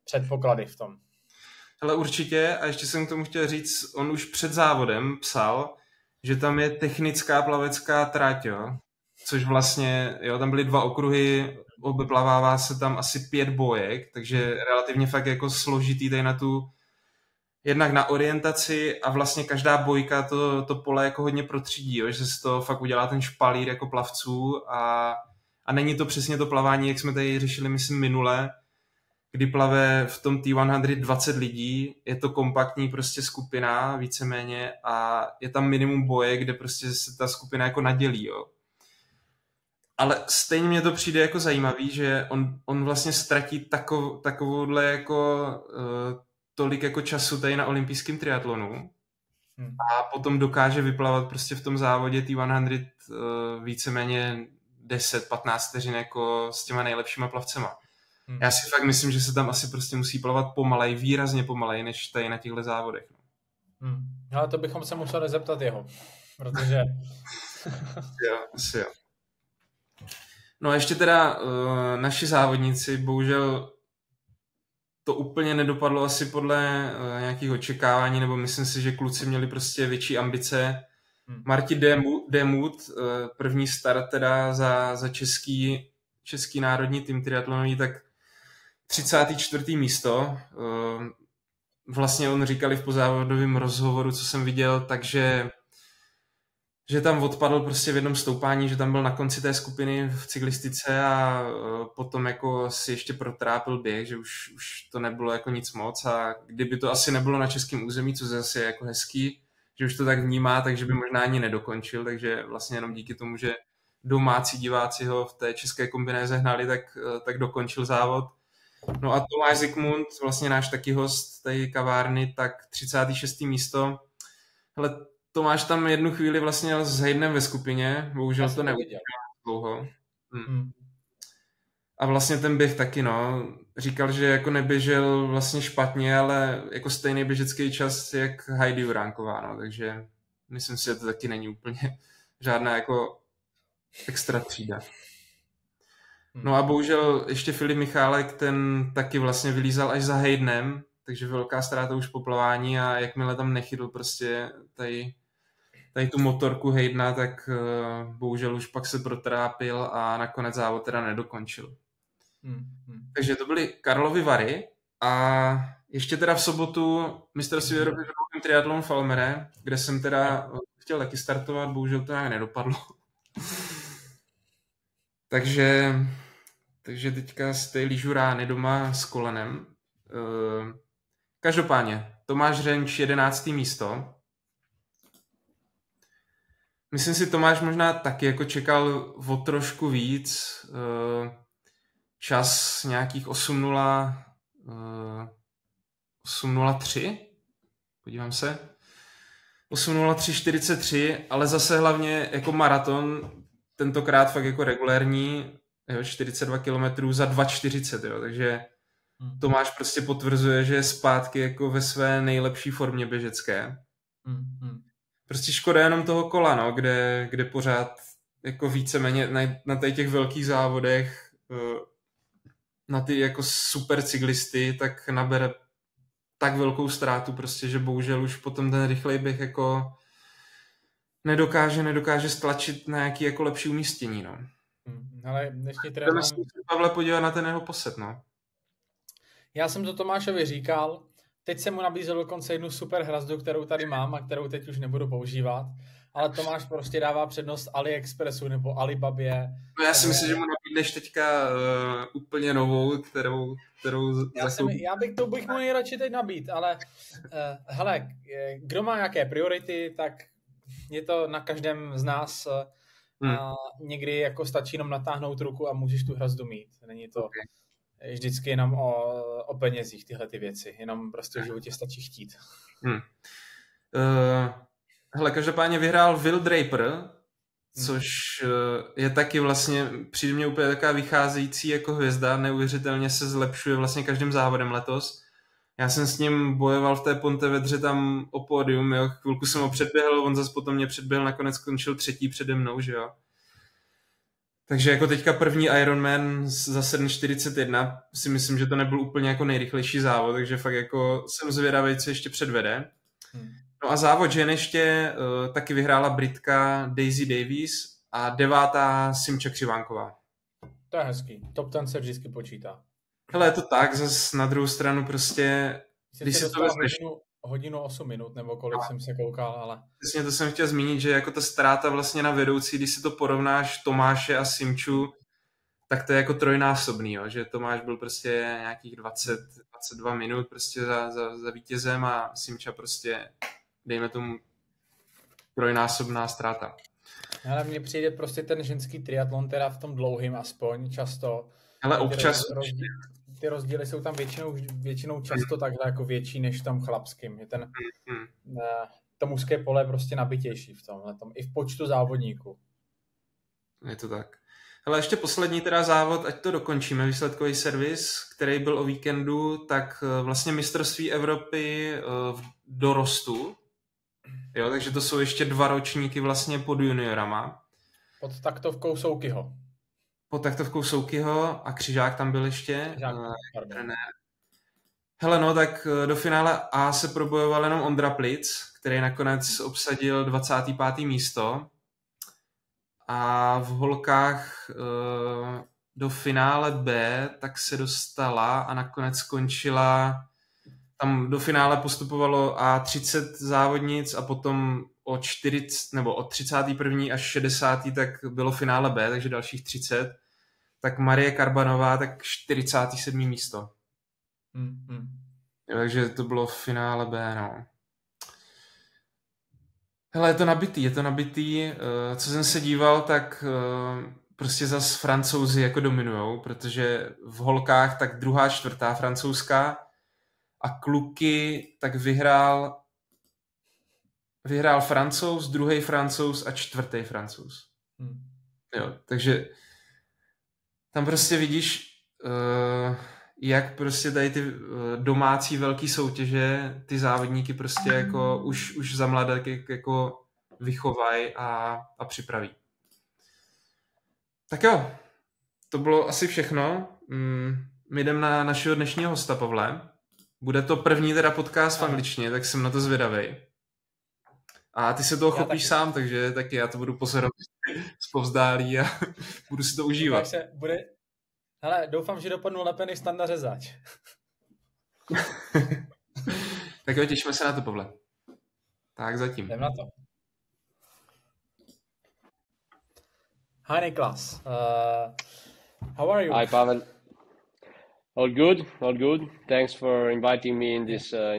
předpoklady v tom. Ale určitě, a ještě jsem k tomu chtěl říct, on už před závodem psal, že tam je technická plavecká trať, jo? Což vlastně, jo, tam byly 2 okruhy, obeplavává se tam asi 5 bojek, takže relativně fakt jako složitý tady na tu, jednak na orientaci a vlastně každá bojka to pole jako hodně protřídí, jo? Že se z toho fakt udělá ten špalír jako plavců a není to přesně to plavání, jak jsme tady řešili, myslím, minule, kdy plave v tom T100 20 lidí, je to kompaktní prostě skupina víceméně a je tam minimum boje, kde prostě se ta skupina jako nadělí, jo. Ale stejně mně to přijde jako zajímavý, že on vlastně ztratí takovouhle jako tolik jako času tady na olympijském triatlonu a potom dokáže vyplavat prostě v tom závodě T100 víceméně 10-15 vteřin jako s těma nejlepšíma plavcema. Já si fakt myslím, že se tam asi prostě musí plavat pomalej, výrazně pomalej, než tady na těchto závodech. Ale to bychom se museli zeptat jeho, protože... Jo, asi jo. No a ještě teda naši závodníci, bohužel to úplně nedopadlo asi podle nějakých očekávání, nebo myslím si, že kluci měli prostě větší ambice. Martin Demut, první start teda za český národní tým triatlonový, tak 34. místo. Vlastně on říkali v pozávodovém rozhovoru, co jsem viděl, takže že tam odpadl prostě v jednom stoupání, že tam byl na konci té skupiny v cyklistice a potom jako si ještě protrápil běh, že už to nebylo jako nic moc a kdyby to asi nebylo na českém území, co zase je jako hezký, že už to tak vnímá, takže by možná ani nedokončil, takže vlastně jenom díky tomu, že domácí diváci ho v té české kombinéze hnali, tak dokončil závod. No a Tomáš Zikmund, vlastně náš taky host té kavárny, tak 36. místo. Hele, Tomáš tam jednu chvíli vlastně s Heidenem ve skupině, bohužel to neudělal dlouho. A vlastně ten běh taky, no. Říkal, že jako neběžel vlastně špatně, ale jako stejný běžecký čas jak Heidi Juránková, no. Takže myslím si, že to taky není úplně žádná jako extra třída. No a bohužel ještě Filip Michálek, ten taky vlastně vylízal až za Heidenem, takže velká ztráta už po plavání a jakmile tam nechytl prostě tady tu motorku Heidena, tak bohužel už pak se protrápil a nakonec závod teda nedokončil. Takže to byly Karlovy Vary a ještě teda v sobotu mistrovství Evropy v velkém triatlonu v Almere, kde jsem teda chtěl taky startovat, bohužel to nějak nedopadlo. Takže teďka z té lyžu rány doma s kolenem. Každopádně, Tomáš Řenč 11. místo. Myslím si, Tomáš možná taky jako čekal o trošku víc. Čas nějakých 8.03. Podívám se. 8.03.43, ale zase hlavně jako maraton, tentokrát fakt jako regulérní, 42 km za 2.40, jo, takže Tomáš prostě potvrzuje, že je zpátky jako ve své nejlepší formě běžecké. Prostě škoda jenom toho kola, no, kde pořád jako víceméně na těch velkých závodech na ty jako super cyklisty, tak nabere tak velkou ztrátu prostě, že bohužel už potom ten rychlej běh jako nedokáže stlačit na nějaký jako lepší umístění, no. Ale dnešní triatlon... Jdeme se Pavle podívat na ten jeho posed, no. Já jsem to Tomášovi říkal, teď jsem mu nabízel dokonce jednu super hrazdu, kterou tady mám a kterou teď už nebudu používat, ale Tomáš prostě dává přednost AliExpressu nebo Alibabě. No já si myslím, že mu nabídneš teďka úplně novou, kterou já bych mu nejradši teď nabít, ale hele, kdo má jaké priority, tak je to na každém z nás a někdy jako stačí jenom natáhnout ruku a můžeš tu hrazdu mít. Není to vždycky jenom o penězích tyhle ty věci, jenom prostě v životě stačí chtít. Hele, každopádně vyhrál Will Draper, což je taky vlastně, přijde mě úplně taková vycházející jako hvězda, neuvěřitelně se zlepšuje vlastně každým závodem letos. Já jsem s ním bojoval v té Pontevedře tam o pódium, jo, chvilku jsem ho předběhl, on zase potom mě předběhl, nakonec skončil 3. přede mnou, že jo. Takže jako teďka první Ironman za 7:41 si myslím, že to nebyl úplně jako nejrychlejší závod, takže fakt jako jsem zvědavý, co ještě předvede. No a závod žen ještě taky vyhrála Britka Daisy Davies a 9. Simča Křivánková. To je hezký. Top 10 se vždycky počítá. Hele, je to tak, zase na druhou stranu prostě, když se to vezmeš... Hodinu 8 minut, nebo kolik jsem se koukal, ale... Přesně to jsem chtěl zmínit, že jako ta ztráta vlastně na vedoucí, když si to porovnáš Tomáše a Simču, tak to je jako trojnásobný, jo, že Tomáš byl prostě nějakých 22 minut prostě za vítězem a Simča prostě, dejme tomu, trojnásobná ztráta. Ale mně přijde prostě ten ženský triatlon, teda v tom dlouhým aspoň často. Ale občas... Ty rozdíly jsou tam většinou často takhle jako větší než v tom chlapským. Je to mužské pole je prostě nabitější v tomhletom. I v počtu závodníků. Je to tak. Hele, ještě poslední teda závod, ať to dokončíme, výsledkový servis, který byl o víkendu, tak vlastně mistrovství Evropy v dorostu. Jo, takže to jsou ještě 2 ročníky vlastně pod juniorama. Pod taktovkou Soukyho a Křižák tam byl ještě. Hele, no, tak do finále A se probojoval jenom Ondra Plic, který nakonec obsadil 25. místo. A v holkách do finále B tak se dostala a nakonec skončila. Tam do finále postupovalo a 30 závodnic a potom od 31. až 60. tak bylo finále B, takže dalších 30. Tak Marie Karbanová, tak 47. místo. Takže to bylo v finále B, no. Hele, je to nabitý. Co jsem se díval, tak prostě zas Francouzi jako dominujou, protože v holkách tak 2., 4. francouzská a kluky tak vyhrál Francouz, 2. Francouz a 4. Francouz. Jo, takže tam prostě vidíš, jak prostě tady ty domácí velký soutěže ty závodníky prostě jako už za mladé jako vychovají a připraví. Tak jo, to bylo asi všechno. My jdeme na našeho dnešního hosta, Pavle. Bude to první teda podcast v angličtině, tak jsem na to zvědavej. A ty se toho chopíš sám, takže taky já to budu pozorovat zpovzdálí a budu si to užívat. Hele, doufám, že dopadnu lépe než Standa Řezač. Tak jo, těšíme se na to, Pavle. Tak zatím. Jdem na to. Hi, Niklas. How are you? Hi, Pavel. All good, all good. Thanks for inviting me in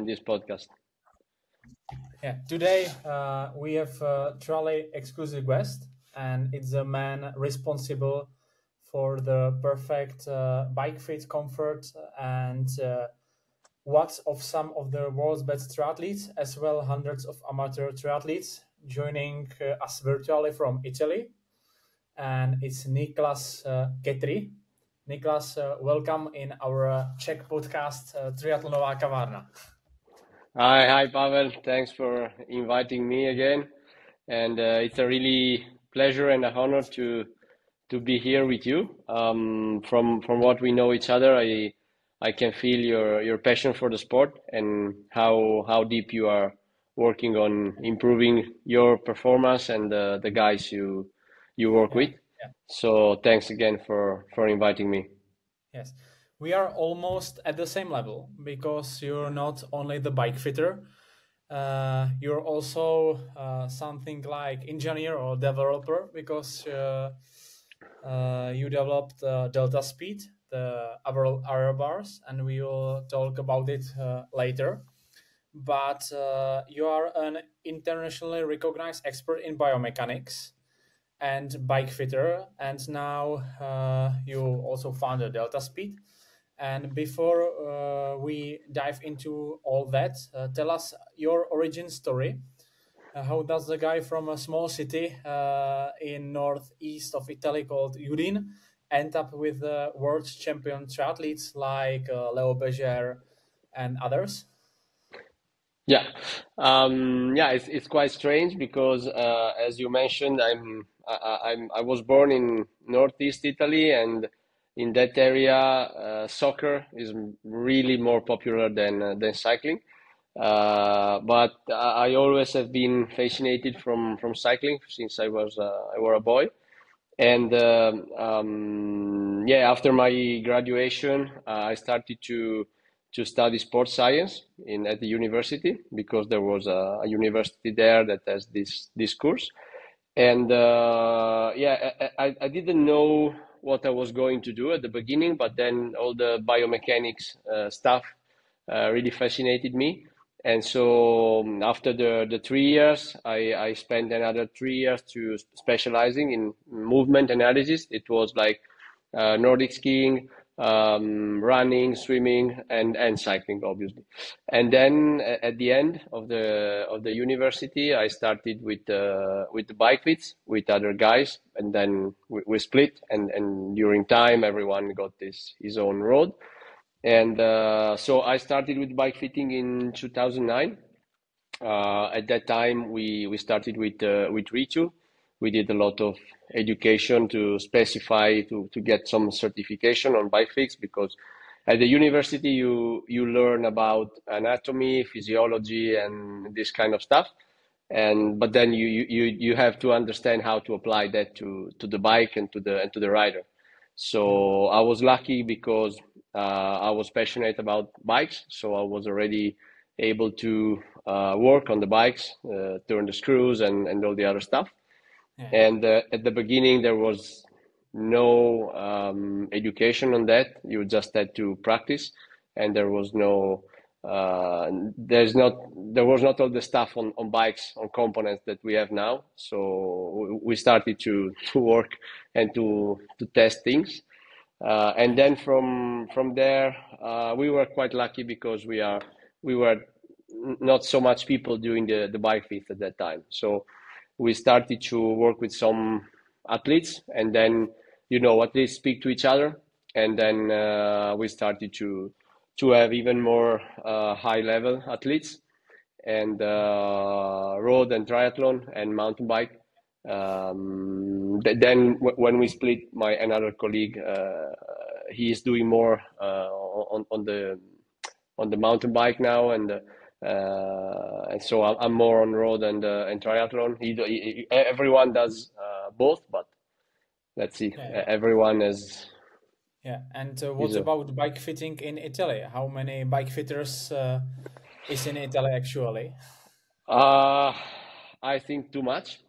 this podcast. Yeah, today we have a truly exclusive guest, and it's a man responsible for the perfect bike fit comfort and watts of some of the world's best triathletes, as well hundreds of amateur triathletes joining us virtually from Italy. And it's Niklas Quetri. Niklas, welcome in our Czech podcast, Triatlonová Kavárna. Hi, Pavel. Thanks for inviting me again. And it's a really pleasure and an honor to be here with you. From what we know each other, I can feel your passion for the sport and how deep you are working on improving your performance and the guys you work with. Yeah. So thanks again for inviting me. Yes, we are almost at the same level because you're not only the bike fitter, you're also something like engineer or developer because you developed Delta Speed, the aero bars, and we will talk about it later. But you are an internationally recognized expert in biomechanics and bike fitter, and now you also founded Delta Speed. And before we dive into all that, tell us your origin story. How does the guy from a small city in northeast of Italy called Udine end up with world champion triathletes like Leo Berger and others? Yeah, it's quite strange because as you mentioned, I was born in northeast Italy, and in that area, soccer is really more popular than cycling. But I always have been fascinated from cycling since I was a boy. And after my graduation, I started to study sports science at the university because there was a university there that has this course. And I didn't know what I was going to do at the beginning, but then all the biomechanics stuff really fascinated me. And so after the 3 years, I spent another 3 years to specializing in movement analysis. It was like Nordic skiing, running, swimming, and cycling, obviously. And then at the end of the university, I started with the bike fits with other guys, and then we split. And during time, everyone got his own road. And so I started with bike fitting in 2009. At that time, we started with Ritu. We did a lot of education to specify, to get some certification on bike fix, because at the university you learn about anatomy, physiology, and this kind of stuff. But then you have to understand how to apply that to the bike and to the rider. So I was lucky because I was passionate about bikes, so I was already able to work on the bikes, turn the screws and all the other stuff. Yeah. And at the beginning there was no education on that. You just had to practice, and there was no there was not all the stuff on bikes, on components that we have now. So we started to work and to test things. And then from there, we were quite lucky because we were not so much people doing the bike fit at that time. So we started to work with some athletes, and then, athletes speak to each other. And then we started to have even more high level athletes, and road and triathlon and mountain bike. Then when we split, another colleague, he is doing more on the mountain bike now, and so I'm more on road and triathlon. Everyone does both, but let's see. Yeah. Everyone is. Yeah, and what about bike fitting in Italy? How many bike fitters is in Italy actually? I think too much.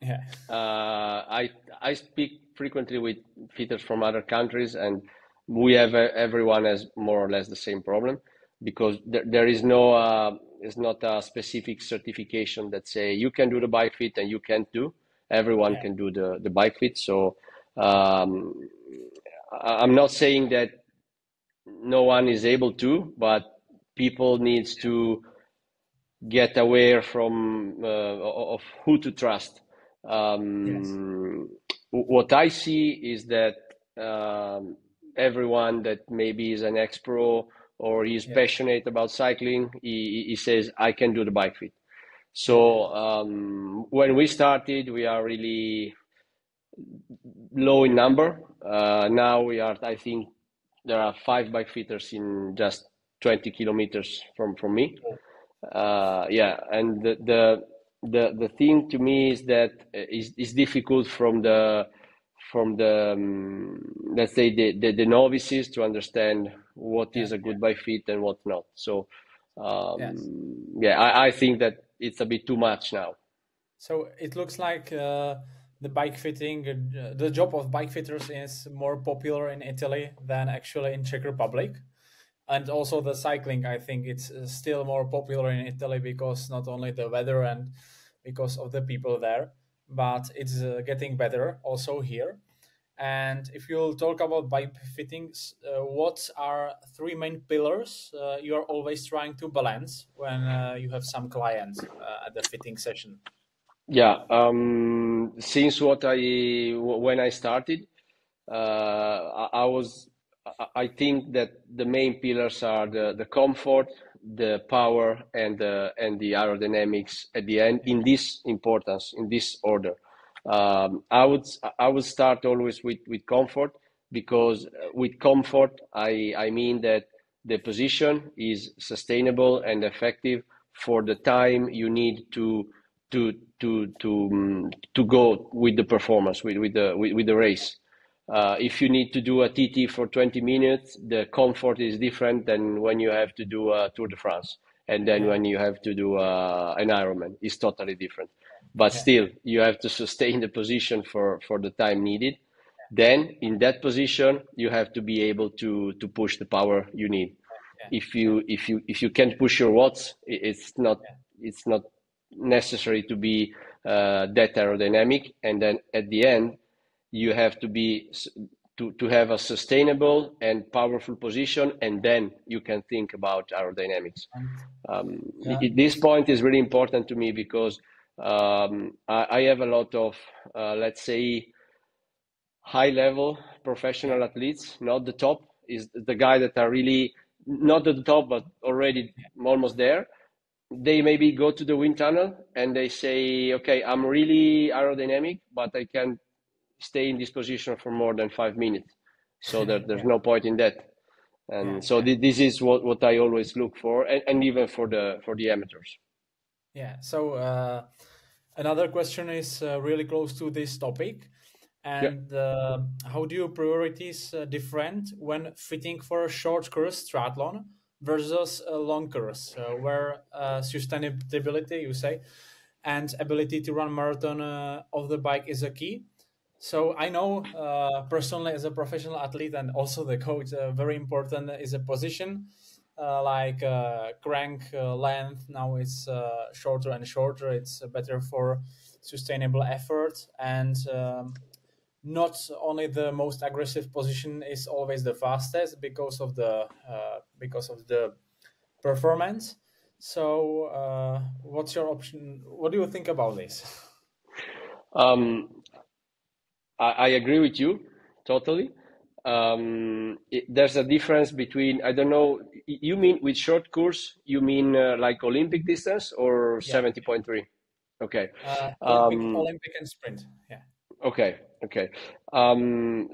Yeah. I speak frequently with fitters from other countries, and everyone has more or less the same problem, because there is no it's not a specific certification that say you can do the bike fit and you can't do. Everyone can do the bike fit. So I'm not saying that no one is able to, but people needs to get aware from of who to trust. What I see is that everyone that maybe is an ex-pro or is passionate about cycling, he says, I can do the bike fit. So when we started, we are really low in number. Now we are, I think there are 5 bike fitters in just 20 kilometers from me. And the thing to me is that it's difficult from the let's say the novices to understand what is a good bike fit and what not. So I think that it's a bit too much now. So it looks like the bike fitting, the job of bike fitters is more popular in Italy than actually in Czech Republic. And also the cycling, I think it's still more popular in Italy because not only the weather and because of the people there, but it's getting better also here. And if you'll talk about bike fittings, what are 3 main pillars you are always trying to balance when you have some clients at the fitting session? Yeah, since when I started, I think that the main pillars are the comfort, the power, and the aerodynamics at the end, in this importance, in this order. I would start always with comfort, because with comfort I mean that the position is sustainable and effective for the time you need to go with the performance, with the race. If you need to do a TT for 20 minutes, the comfort is different than when you have to do a Tour de France, and then when you have to do an Ironman, it's totally different. But still, you have to sustain the position for the time needed. Then in that position, you have to be able to push the power you need. If you can't push your watts, it's not necessary to be that aerodynamic. And then at the end, you have to be to have a sustainable and powerful position, and then you can think about aerodynamics. This point is really important to me because I have a lot of let's say high-level professional athletes, not the top, is the guy that are really not at the top, but already almost there. They maybe go to the wind tunnel and they say, okay, I'm really aerodynamic, but I can't stay in this position for more than 5 minutes. So that there's no point in that. And this is what I always look for, and even for the amateurs. Yeah. So another question is really close to this topic. And how do your priorities different when fitting for a short course triathlon versus a long course, where sustainability, you say, and ability to run marathon of the bike is a key? So I know personally as a professional athlete and also the coach, very important is a position, like crank length. Now it's shorter and shorter. It's better for sustainable effort, and not only the most aggressive position is always the fastest because of the performance. So what's your option? What do you think about this? I agree with you totally. There's a difference between, I don't know, you mean with short course, you mean like Olympic distance or 70.3? Okay. Olympic and sprint. Yeah. Okay.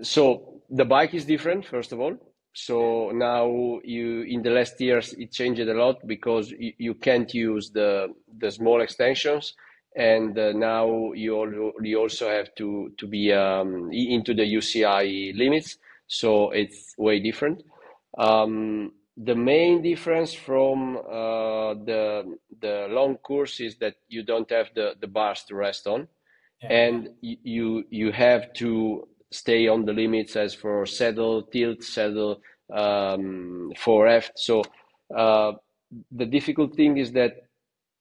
So the bike is different, first of all. So now in the last years, it changed a lot because you can't use the small extensions. And now you also have to be into the UCI limits. So it's way different. The main difference from the long course is that you don't have the bars to rest on. And you have to stay on the limits as for saddle, tilt, saddle, foreft. So the difficult thing is that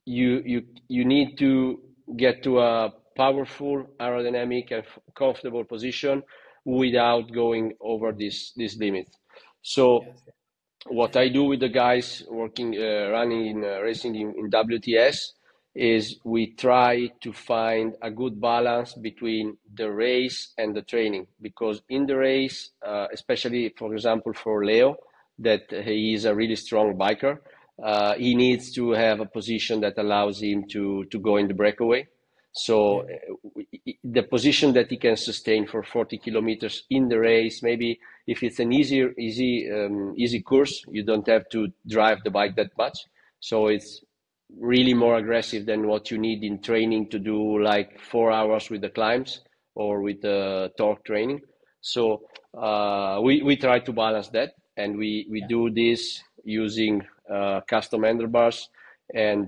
you need to get to a powerful, aerodynamic, and comfortable position without going over this limit. So what I do with the guys working, running, racing in WTS is we try to find a good balance between the race and the training, because in the race, especially for example for Leo, that he is a really strong biker, he needs to have a position that allows him to go in the breakaway. So the position that he can sustain for 40 kilometers in the race, maybe if it's an easy course, you don't have to drive the bike that much. So it's really more aggressive than what you need in training to do like 4 hours with the climbs or with the torque training. So we try to balance that, and we do this using custom handlebars, and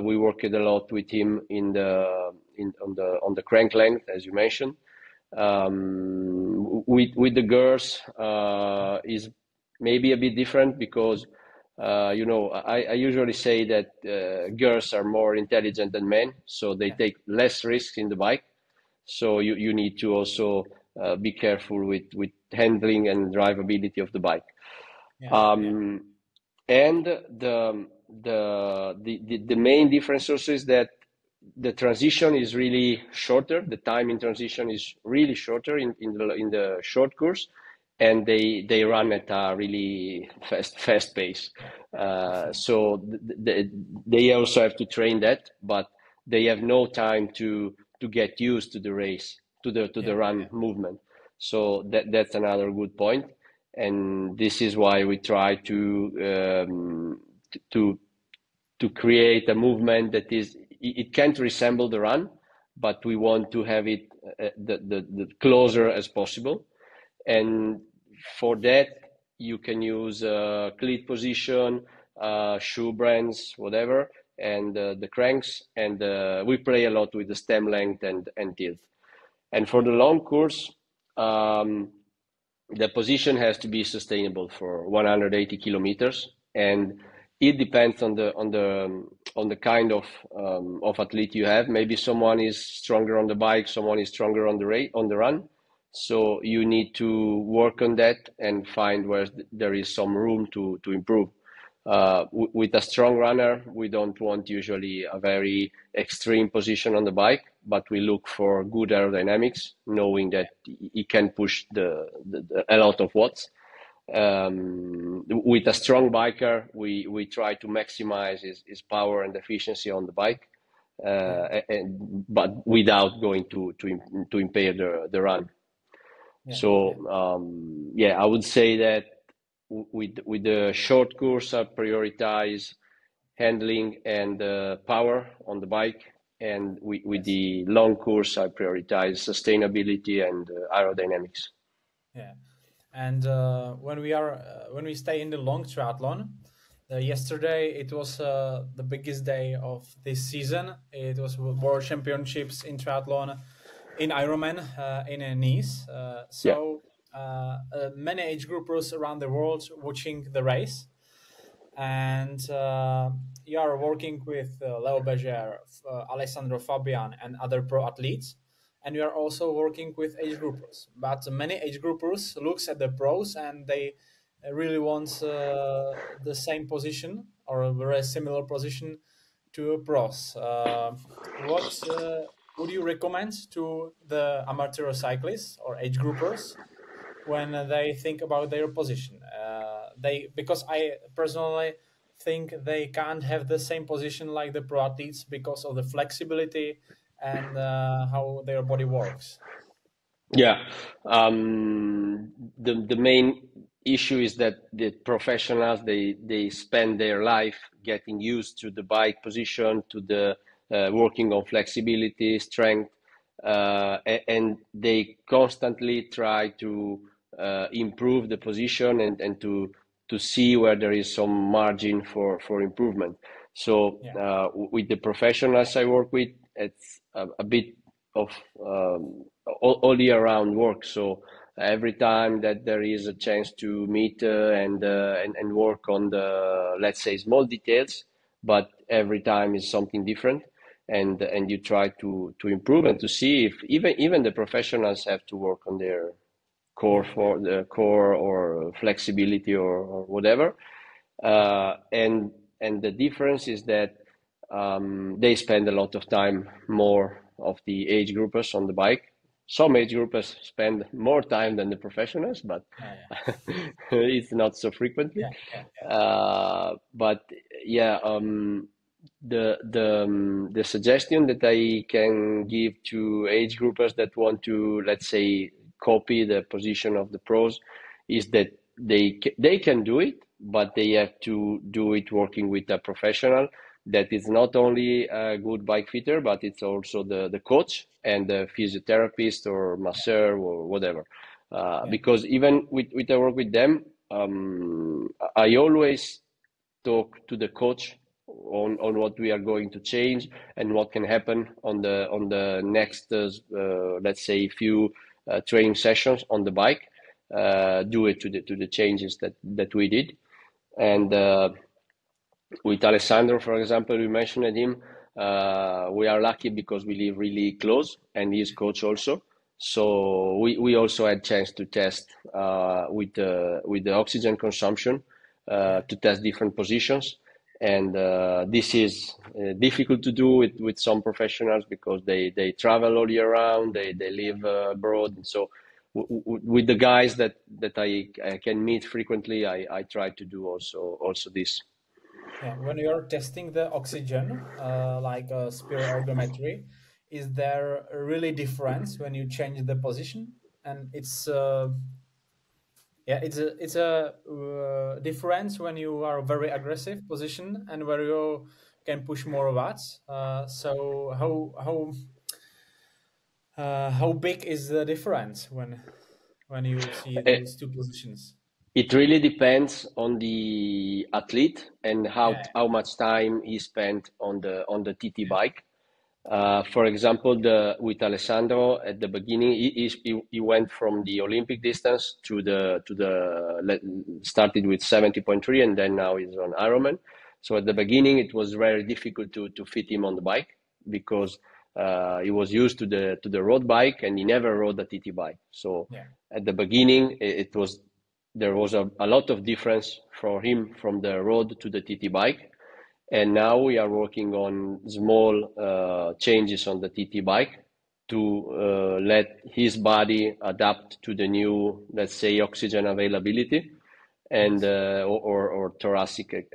we worked a lot with him on the crank length, as you mentioned. With the girls is maybe a bit different because I usually say that girls are more intelligent than men, so they take less risks in the bike. So you need to also be careful with handling and drivability of the bike. And the main difference also is that the transition is really shorter. The time in transition is really shorter in the short course, and they run at a really fast pace. So they also have to train that, but they have no time to get used to the race, to the run movement. So that's another good point. And this is why we try to create a movement that it can't resemble the run, but we want to have it the closer as possible. And for that, you can use cleat position, shoe brands, whatever, and the cranks. And we play a lot with the stem length and tilt. And for the long course, the position has to be sustainable for 180 kilometers, and it depends on the kind of athlete you have. Maybe someone is stronger on the bike, someone is stronger on the run. So you need to work on that and find where there is some room to improve. With a strong runner, we don't want usually a very extreme position on the bike, but we look for good aerodynamics, knowing that he can push a lot of watts. With a strong biker, we try to maximize his power and efficiency on the bike, but without going to impair the run. Yeah. So I would say that with the short course, I prioritize handling and power on the bike, and with the long course, I prioritize sustainability and aerodynamics. Yeah, and when we stay in the long triathlon, yesterday it was the biggest day of this season. It was World Championships in triathlon in Ironman in Nice. Many age groupers around the world watching the race, and you are working with Leo Berger, Alessandro Fabian, and other pro athletes, and you are also working with age groupers. But many age groupers looks at the pros and they really want the same position or a very similar position to pros. What would you recommend to the amateur cyclists or age groupers when they think about their position? Because I personally think they can't have the same position like the pro athletes because of the flexibility and how their body works. Yeah, the main issue is that the professionals they spend their life getting used to the bike position, to the working on flexibility, strength, and they constantly try to improve the position and to see where there is some margin for improvement. So with the professionals I work with, it's a bit of all year round work. So every time that there is a chance to meet and work on the, let's say, small details, but every time is something different, and you try to improve and to see if even the professionals have to work on their core or flexibility or whatever, and the difference is that they spend a lot of time more of the age groupers on the bike. Some age groupers spend more time than the professionals, but it's not so frequently. The suggestion that I can give to age groupers that want to, let's say, copy the position of the pros is that they can do it, but they have to do it working with a professional that is not only a good bike fitter, but it's also the coach and the physiotherapist or masseur or whatever. Because even with I work with them, I always talk to the coach on what we are going to change and what can happen on the next let's say few training sessions on the bike, due to the changes that we did. And with Alessandro, for example, we mentioned him. We are lucky because we live really close, and he's coach also. So we also had chance to test with the oxygen consumption to test different positions. And this is difficult to do with some professionals because they travel all year round, they live abroad. And so with the guys that I can meet frequently, I try to do also this. Yeah, when you're testing the oxygen, like spirometry, is there a really difference when you change the position? And it's a difference when you are a very aggressive position and where you can push more watts. So how big is the difference when you see those two positions? It really depends on the athlete and how much time he spent on the TT bike. For example, with Alessandro at the beginning, he went from the Olympic distance to started with 70.3 and then now he's on Ironman. So at the beginning, it was very difficult to fit him on the bike because he was used to the road bike and he never rode a TT bike. So at the beginning, there was a lot of difference for him from the road to the TT bike. And now we are working on small changes on the TT bike to let his body adapt to the new, let's say, oxygen availability and or thoracic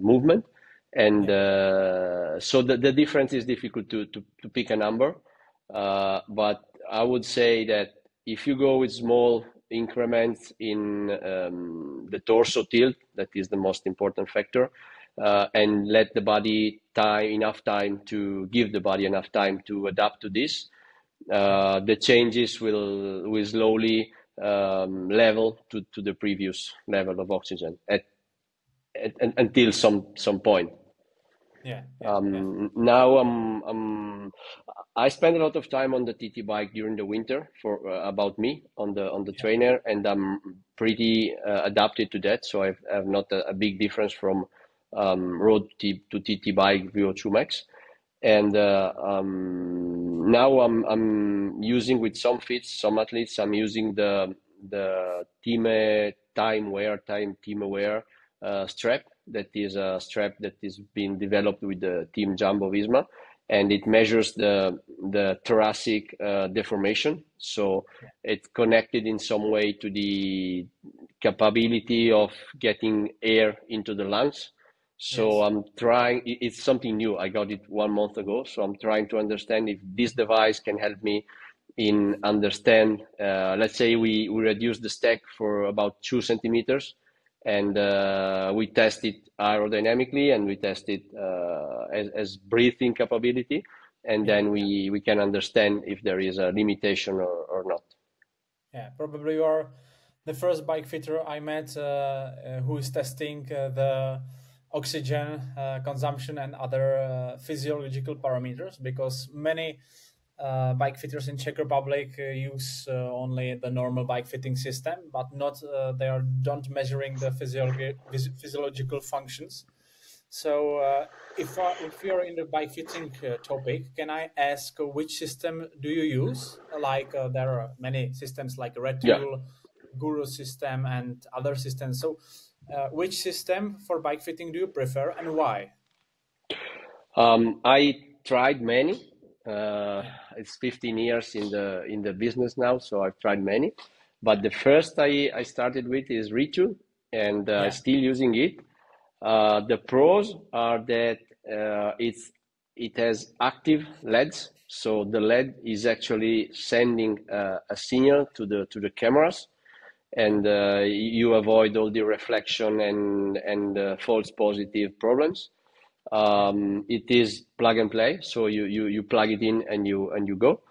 movement. And so the difference is difficult to pick a number. But I would say that if you go with small increments in the torso tilt, that is the most important factor, and let the body give the body enough time to adapt to this, the changes will slowly level to the previous level of oxygen until some point. Now I spend a lot of time on the TT bike during the winter for about me on the trainer, and I'm pretty adapted to that. So I have not a big difference from road to TT bike VO2 max. And now I'm using with some athletes, I'm using the Team Aware strap. That is a strap that is being developed with the Team Jumbo Visma, and it measures the thoracic deformation. So it's connected in some way to the capability of getting air into the lungs. So I'm trying, it's something new. I got it 1 month ago. So I'm trying to understand if this device can help me in understand, let's say we reduce the stack for about 2 centimeters. And we test it aerodynamically, and we test it as breathing capability, and then we can understand if there is a limitation or not. Yeah, probably you are the first bike fitter I met who is testing the oxygen consumption and other physiological parameters, because many bike fitters in Czech Republic use only the normal bike fitting system, but not don't measuring the physiological functions. So if you're in the bike fitting topic, can I ask which system do you use? Like there are many systems like Red Bull, Guru system and other systems. So which system for bike fitting do you prefer and why? I tried many. It's 15 years in the business now, so I've tried many. But the first I started with is Ritu, and still using it. The pros are that it has active LEDs, so the LED is actually sending a signal to the cameras, and you avoid all the reflection and false positive problems. It is plug and play, so you plug it in and you go,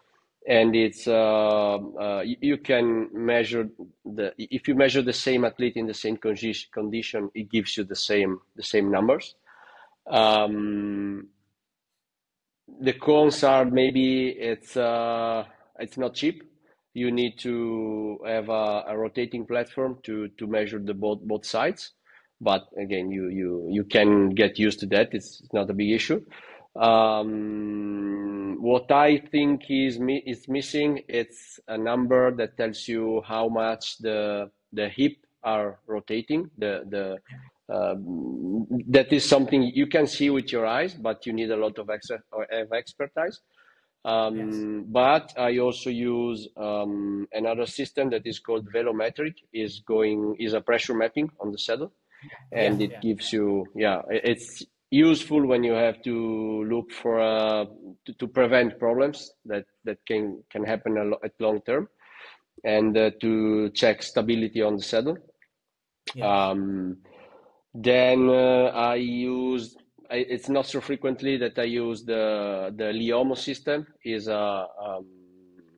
and it's you can measure if you measure the same athlete in the same condition, it gives you the same numbers. The cons are maybe it's not cheap. You need to have a rotating platform to measure the both sides. But again, you can get used to that. It's not a big issue. What I think is missing, it's a number that tells you how much the hip are rotating. That is something you can see with your eyes, but you need a lot of expertise. But I also use another system that is called Velometric. Is a pressure mapping on the saddle. And it gives you, it's useful when you have to look for to prevent problems that can happen at long term, and to check stability on the saddle. Then I use, it's not so frequently that I use the Liomo system. Is a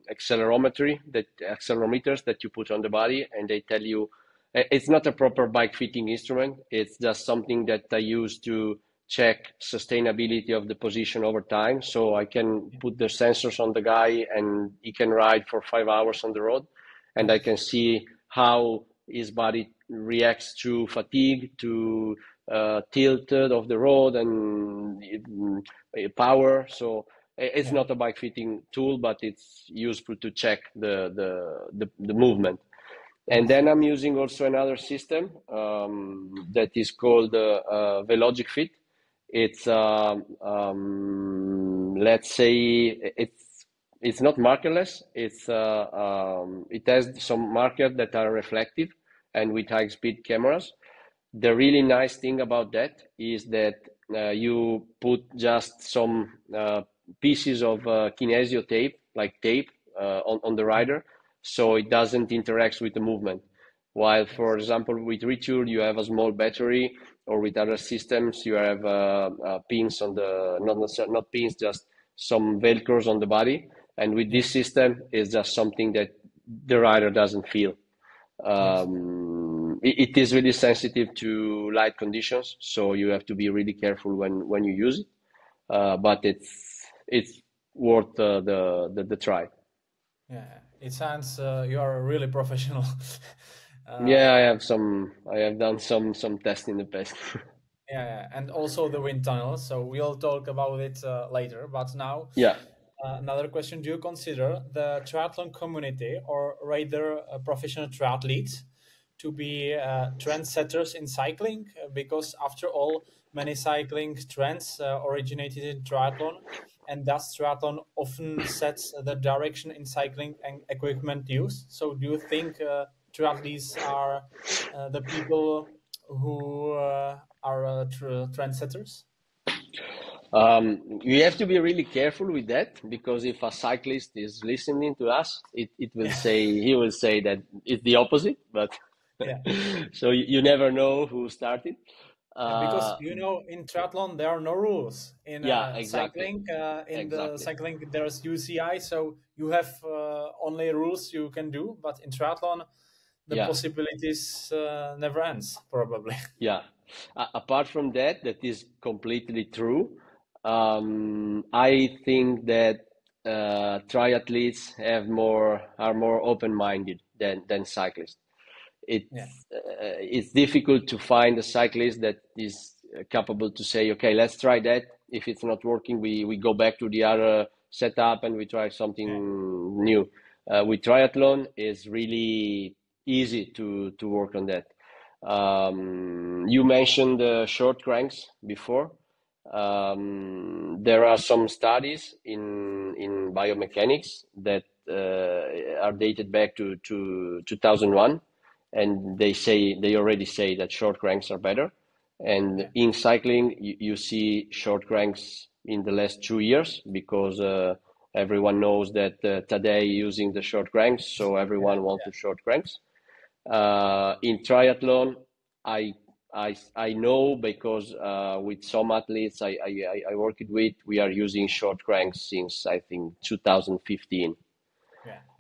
accelerometers that you put on the body, and they tell you. It's not a proper bike fitting instrument. It's just something that I use to check sustainability of the position over time. So I can put the sensors on the guy and he can ride for 5 hours on the road, and I can see how his body reacts to fatigue, to tilt of the road and power. So it's not a bike fitting tool, but it's useful to check the movement. And then I'm using also another system that is called Velogic Fit. It's let's say it's not markerless. It has some markers that are reflective and with high speed cameras. The really nice thing about that is that you put just some pieces of kinesio tape, like tape, on the rider, so it doesn't interact with the movement. While, for example, with Retool, you have a small battery, or with other systems, you have pins on the, not pins, just some Velcros on the body. And with this system, it's just something that the rider doesn't feel. It is really sensitive to light conditions, so you have to be really careful when you use it. But it's worth the try. Yeah, it sounds you are really professional. Yeah, I have done some tests in the past. Yeah, and also the wind tunnel. So we'll talk about it later. But now, another question: do you consider the triathlon community, or rather professional triathletes, to be trendsetters in cycling? Because after all, many cycling trends originated in triathlon, and thus triathlon often sets the direction in cycling and equipment use. So do you think triathletes are the people who are trendsetters? You have to be really careful with that, because if a cyclist is listening to us, he will say that it's the opposite. But so you never know who started. Because in triathlon there are no rules. In cycling, the cycling there's UCI, so you have only rules you can do. But in triathlon, the possibilities never ends, probably. Yeah. Apart from that is completely true. I think that triathletes are more open-minded than cyclists. It's difficult to find a cyclist that is capable to say, okay, let's try that. If it's not working, we go back to the other setup and we try something new. With triathlon, it's really easy to work on that. You mentioned short cranks before. There are some studies in biomechanics that are dated back to 2001. And they already say that short cranks are better. And in cycling, you see short cranks in the last 2 years, because everyone knows that today using the short cranks, so everyone wants the short cranks. In triathlon, I know, because with some athletes I worked with, we are using short cranks since I think 2015.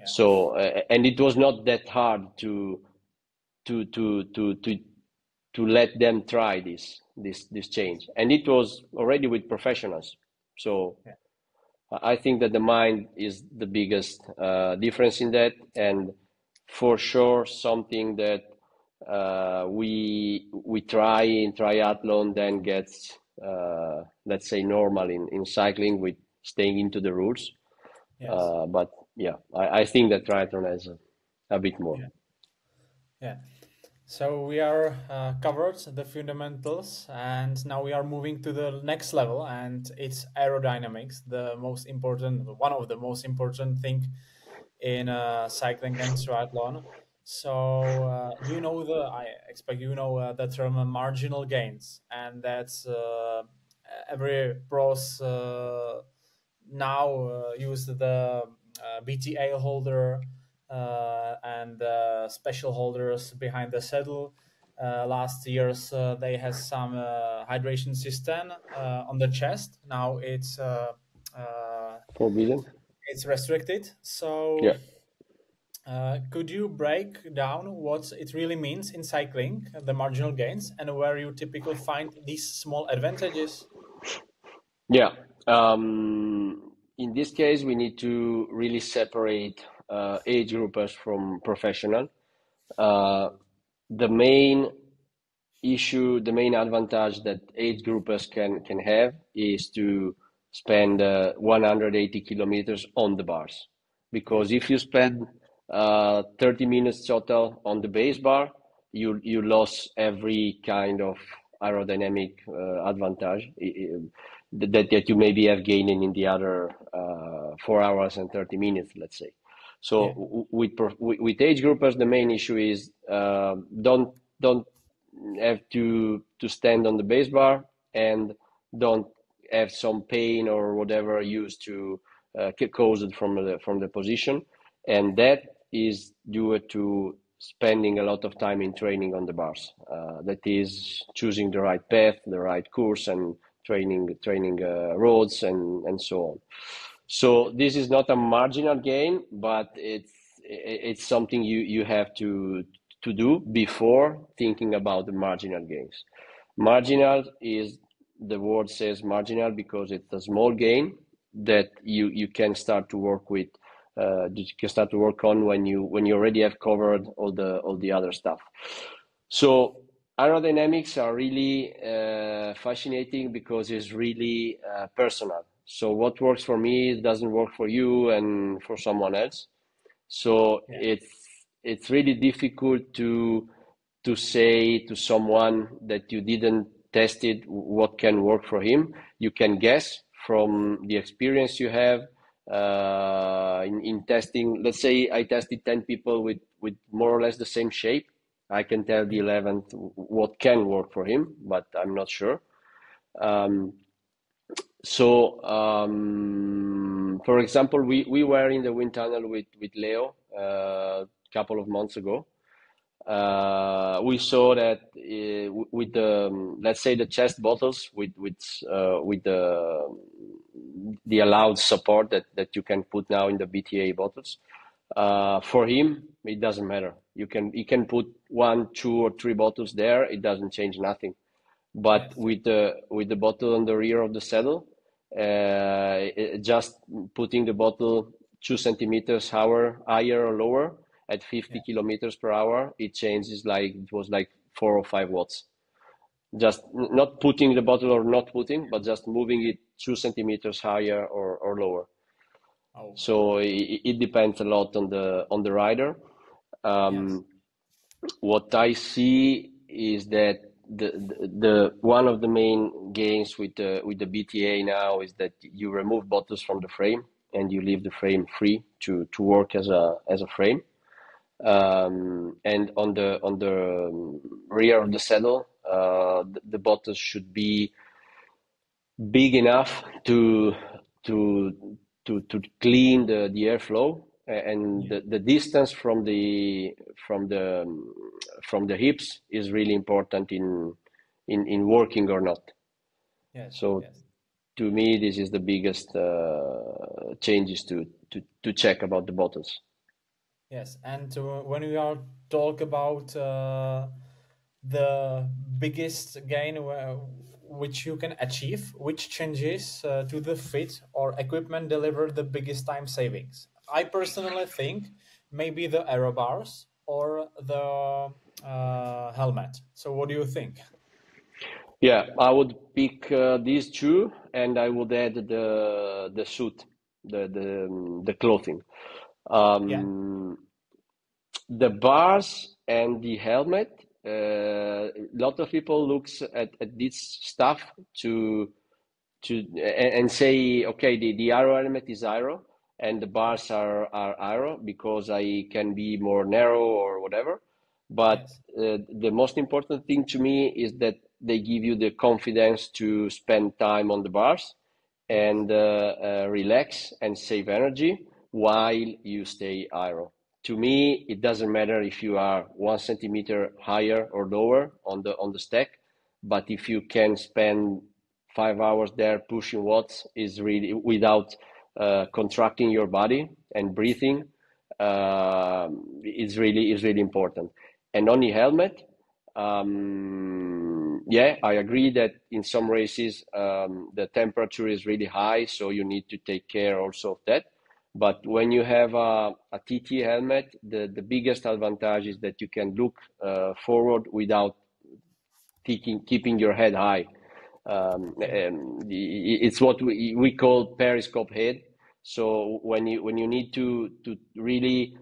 So and it was not that hard to let them try this change, and it was already with professionals. So I think that the mind is the biggest difference in that, and for sure something that we try in triathlon then gets let's say normal in cycling, with staying into the rules. But I think that triathlon has a bit more. So we are covered the fundamentals, and now we are moving to the next level, and it's aerodynamics, one of the most important thing in cycling and triathlon. So I expect the term marginal gains, and that's every pros now use the BTA holder and special holders behind the saddle. Last years they had some hydration system on the chest. Now it's forbidden. It's restricted. So Could you break down what it really means in cycling, the marginal gains, and where you typically find these small advantages? Yeah. In this case, we need to really separate age groupers from professional. The main issue, the main advantage that age groupers can have is to spend 180 kilometers on the bars. Because if you spend 30 minutes total on the base bar, you lose every kind of aerodynamic advantage that you maybe have gained in the other 4 hours and 30 minutes, let's say. So with age groupers, the main issue is don't have to stand on the base bar and don't have some pain or whatever used to cause it from the position, and that is due to spending a lot of time in training on the bars. That is choosing the right path, the right course, and training roads and so on. So this is not a marginal gain, but it's something you have to do before thinking about the marginal gains. Marginal is, the word says marginal because it's a small gain that you can start to work with. You can start to work on when you already have covered all the other stuff. So aerodynamics are really fascinating because it's really personal. So what works for me doesn't work for you and for someone else. So it's really difficult to say to someone that you didn't test it what can work for him. You can guess from the experience you have in testing. Let's say I tested 10 people with more or less the same shape. I can tell the 11th what can work for him, but I'm not sure. For example, we were in the wind tunnel with Leo a couple of months ago. We saw that with the, let's say, the chest bottles with the allowed support that you can put now in the BTA bottles, for him it doesn't matter. He can put 1, 2, or 3 bottles there. It doesn't change nothing. But with the bottle on the rear of the saddle, just putting the bottle 2 centimeters higher or lower at 50 kilometers per hour, it changes it was like 4 or 5 watts. Just not putting the bottle or not putting, but just moving it 2 centimeters higher or lower. So it depends a lot on the rider. What I see is that the one of the main gains with the BTA now is that you remove bottles from the frame and you leave the frame free to work as a frame. And on the rear of the saddle, the bottles should be big enough to clean the airflow, and the distance from the hips is really important in working or not. To me, this is the biggest changes to check about the bottles. Yes, and when we are talk about the biggest gain which you can achieve, which changes to the fit or equipment deliver the biggest time savings? I personally think maybe the aero bars or the helmet. So what do you think? Yeah, I would pick these two, and I would add the suit, the clothing. The bars and the helmet. A lot of people looks at this stuff and say, okay, the aero helmet is aero and the bars are aero because I can be more narrow or whatever. But the most important thing to me is that they give you the confidence to spend time on the bars and relax and save energy while you stay aero. To me, it doesn't matter if you are 1 centimeter higher or lower on the stack, but if you can spend 5 hours there pushing watts is really without contracting your body and breathing, is really important. And on the helmet, yeah, I agree that in some races the temperature is really high, so you need to take care also of that. But when you have a TT helmet, the biggest advantage is that you can look forward without keeping your head high. It's what we call periscope head. So when you need to really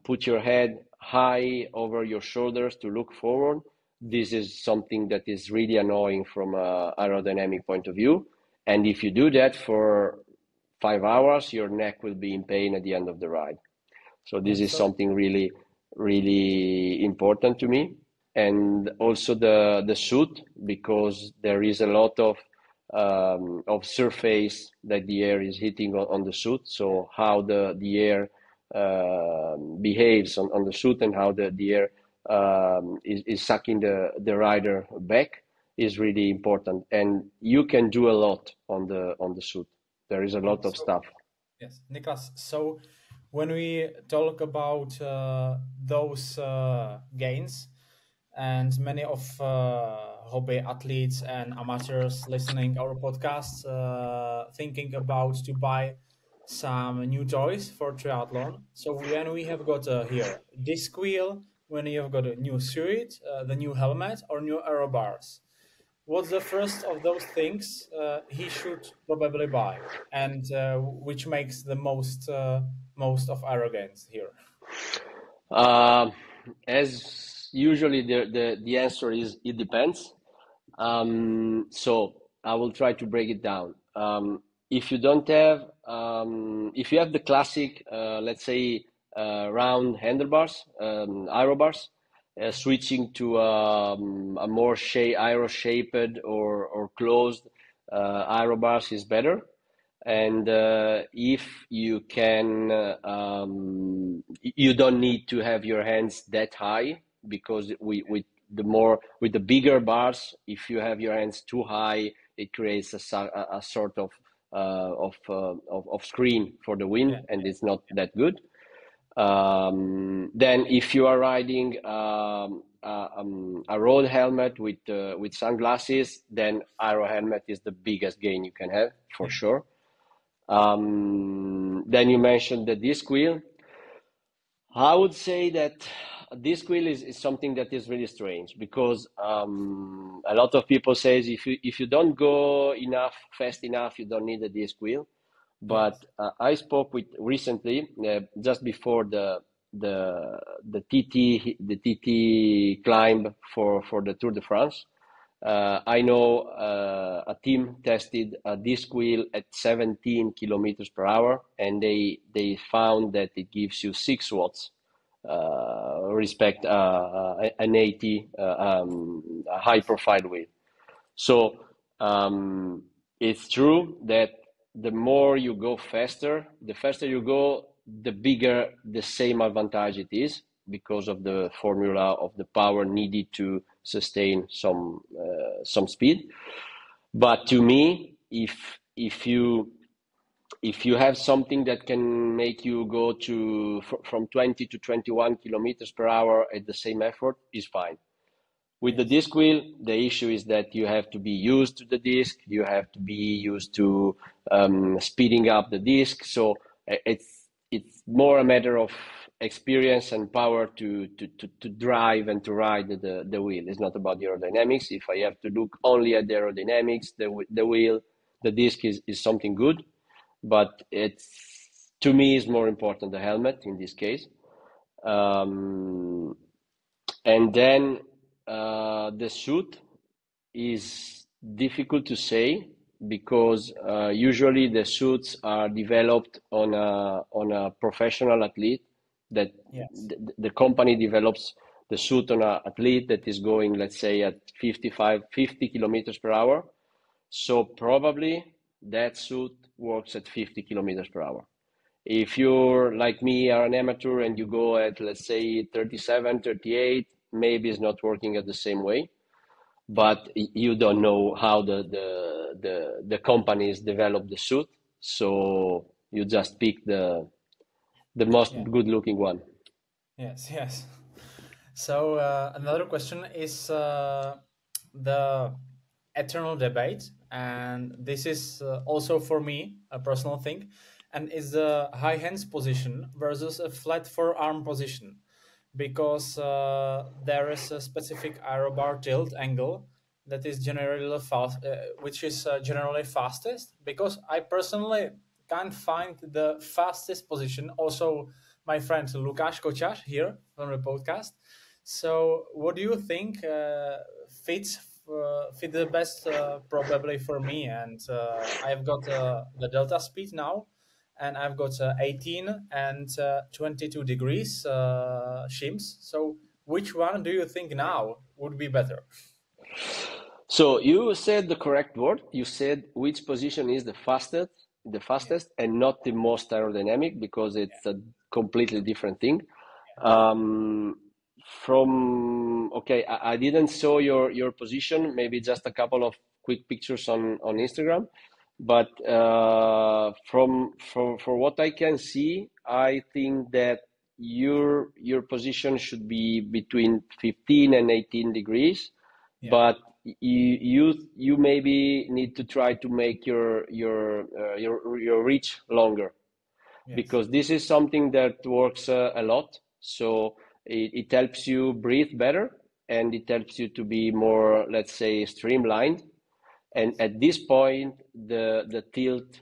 put your head high over your shoulders to look forward, this is something that is really annoying from an aerodynamic point of view. And if you do that for 5 hours, your neck will be in pain at the end of the ride. So this is something really, really important to me. And also the suit, because there is a lot of surface that the air is hitting on the suit. So how the air behaves on the suit and how the air is sucking the rider back is really important. And you can do a lot on the suit. There is a lot of stuff. Yes, Niklas. So when we talk about those gains, and many of hobby athletes and amateurs listening our podcasts thinking about to buy some new toys for triathlon. So when we have got here disc wheel, when you have got a new suit, the new helmet or new aero bars, what's the first of those things he should probably buy, and which makes the most of aero gains here? As usually the answer is it depends. So I will try to break it down. If you don't have, if you have the classic, let's say round handlebars, aero bars, switching to a more aero shaped or closed aero bars is better. And if you can, you don't need to have your hands that high, because with the bigger bars, if you have your hands too high, it creates a sort of screen for the wind, and it's not that good. Then if you are riding a road helmet with sunglasses, then aero helmet is the biggest gain you can have for sure. Then you mentioned the disc wheel. I would say that disc wheel is something that is really strange, because a lot of people say if you don't go fast enough, you don't need a disc wheel. But I spoke with recently, just before the TT climb for the Tour de France. I know a team tested a disc wheel at 17 kilometers per hour, and they found that it gives you 6 watts respect an 80 a high profile wheel. So it's true that the more you go faster, the faster you go, the bigger the same advantage it is, because of the formula of the power needed to sustain some speed. But to me, if you have something that can make you go from 20 to 21 kilometers per hour at the same effort, is fine. With the disc wheel, the issue is that you have to be used to the disc, you have to be used to speeding up the disc. So it's more a matter of experience and power to drive and to ride the wheel. It's not about the aerodynamics. If I have to look only at the aerodynamics, the wheel, the disc is something good, but it's, to me, is more important the helmet in this case. And then the suit is difficult to say, because usually the suits are developed on a professional athlete. That the company develops the suit on an athlete that is going, let's say, at 50 kilometers per hour. So probably that suit works at 50 kilometers per hour. If you're like me, are an amateur, and you go at, let's say, 37, 38, maybe it's not working at the same way. But you don't know how the companies develop the suit, so you just pick the the most good looking one. Yes. So another question is the eternal debate, and this is also for me a personal thing, and is the high hands position versus a flat forearm position, because there is a specific aerobar tilt angle that is generally generally fastest, because I personally can't find the fastest position. Also, my friend Lukáš Kočar here from the podcast. So what do you think fit the best probably for me? And I've got the delta speed now, and I've got 18 and 22 degrees shims. So which one do you think now would be better? So you said the correct word. You said which position is the fastest, and not the most aerodynamic, because it's a completely different thing. I didn't saw your position, maybe just a couple of quick pictures on Instagram, but for what I can see, I think that your position should be between 15 and 18 degrees, but you maybe need to try to make your reach longer, because this is something that works a lot. So it helps you breathe better, and it helps you to be more, let's say, streamlined. And at this point, the tilt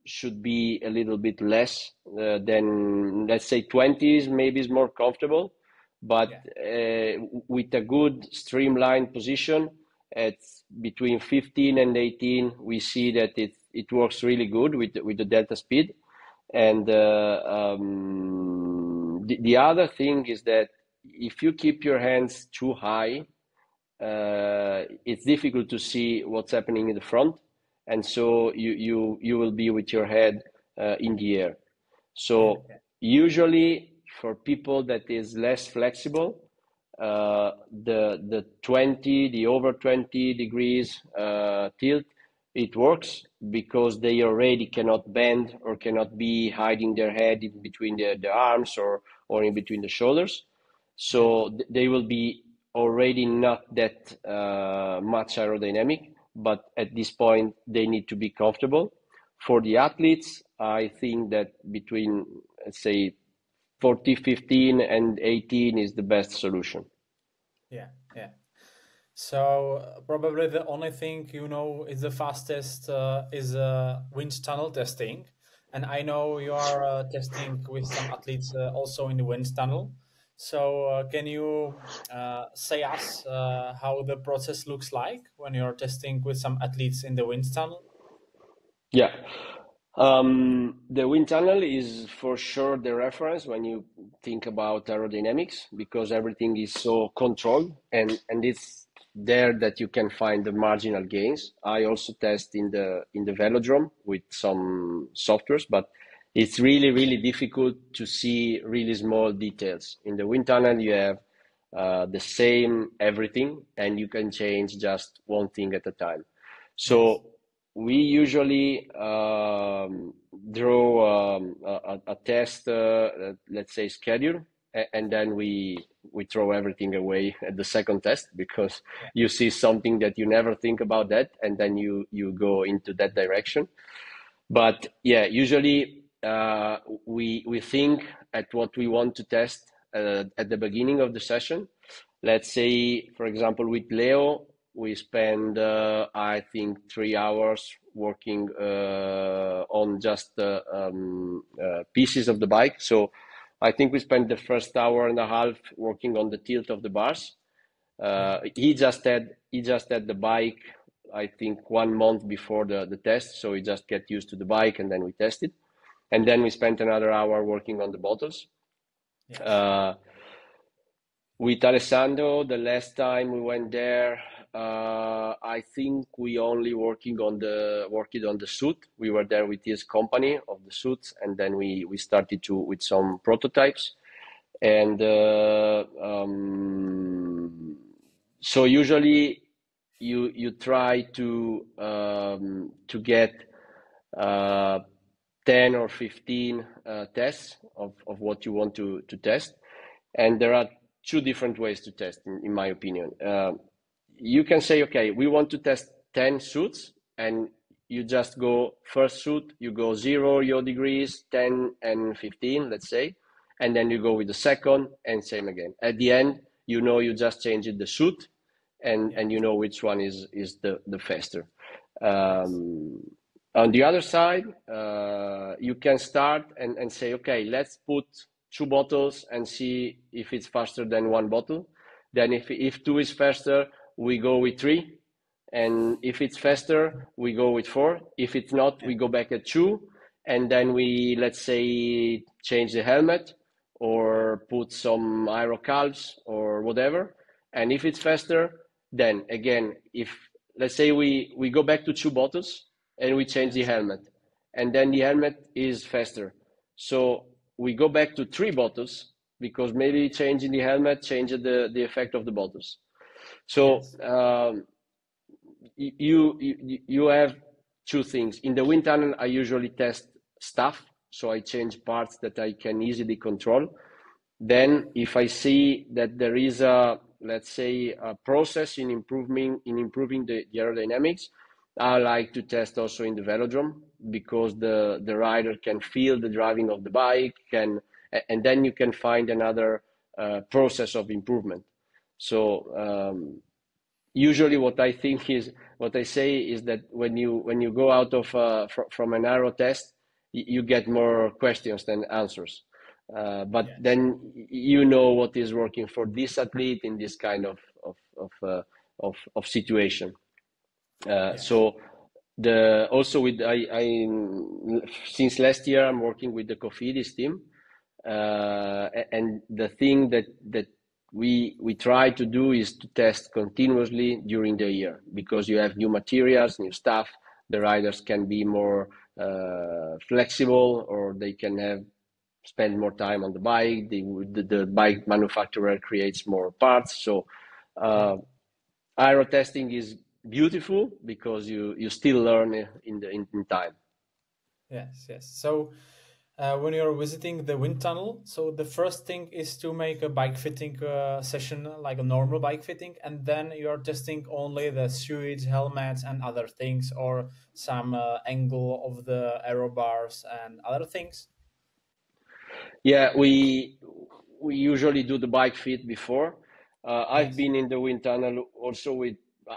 should be a little bit less than, let's say, 20s maybe is more comfortable. But with a good streamlined position, it's between 15 and 18, we see that it works really good with the delta speed. And the other thing is that if you keep your hands too high, it's difficult to see what's happening in the front, and so you will be with your head in the air. So usually for people that is less flexible, the over 20 degrees tilt, it works, because they already cannot bend or cannot be hiding their head in between the arms or in between the shoulders. So they will be already not that much aerodynamic, but at this point they need to be comfortable. For the athletes, I think that between, let's say, 15 and 18 is the best solution. Yeah. So probably the only thing is the fastest is wind tunnel testing, and I know you are testing with some athletes also in the wind tunnel. So can you say us how the process looks like when you're testing with some athletes in the wind tunnel? Yeah. The wind tunnel is for sure the reference when you think about aerodynamics, because everything is so controlled, and it's there that you can find the marginal gains. I also test in the velodrome with some softwares, but it's really, really difficult to see really small details. In the wind tunnel, you have the same everything, and you can change just one thing at a time. So we usually draw a test, let's say, schedule, and then we throw everything away at the second test, because you see something that you never think about that, and then you go into that direction. But usually we think at what we want to test at the beginning of the session. Let's say, for example, with Leo, we spend, I think, 3 hours working on just pieces of the bike. So I think we spent the first hour and a half working on the tilt of the bars. He just had the bike, I think, 1 month before the test. So he just get used to the bike, and then we tested. And then we spent another hour working on the bottles. With Alessandro, the last time we went there, I think we only worked on the suit. We were there with his company of the suits, and then we started with some prototypes. And so usually you try to get 10 or 15 tests of what you want to test. And there are two different ways to test, in my opinion. You can say, okay, we want to test 10 suits, and you just go first suit, you go 0 yaw degrees, 10 and 15, let's say, and then you go with the second and same again. At the end, you know, you just changed the suit, and you know which one is the faster. On the other side, you can start and say, okay, let's put 2 bottles and see if it's faster than 1 bottle. Then if 2 is faster, we go with 3. And if it's faster, we go with 4. If it's not, we go back at 2. And then we, let's say, change the helmet or put some aero calves or whatever. And if it's faster, then again, if let's say we go back to 2 bottles and we change the helmet, and then the helmet is faster. So we go back to 3 bottles because maybe changing the helmet changes the effect of the bottles. So you have 2 things. In the wind tunnel, I usually test stuff. So I change parts that I can easily control. Then if I see that there is let's say a process in improving the aerodynamics, I like to test also in the velodrome, because the rider can feel the driving of the bike, and then you can find another process of improvement. So usually what I say is that when you go out of from an aero test, you get more questions than answers. But then you know what is working for this athlete in this kind of situation. So also with I since last year I'm working with the Cofidis team, and the thing that we try to do is to test continuously during the year, because you have new materials, new stuff. The riders can be more flexible, or they can spend more time on the bike. The bike manufacturer creates more parts. So aero testing is beautiful because you still learn in time. Yes. So when you're visiting the wind tunnel, so the first thing is to make a bike fitting session, like a normal bike fitting, and then you're testing only the suits, helmets, and other things, or some angle of the aero bars and other things. Yeah, we usually do the bike fit before. I've been in the wind tunnel also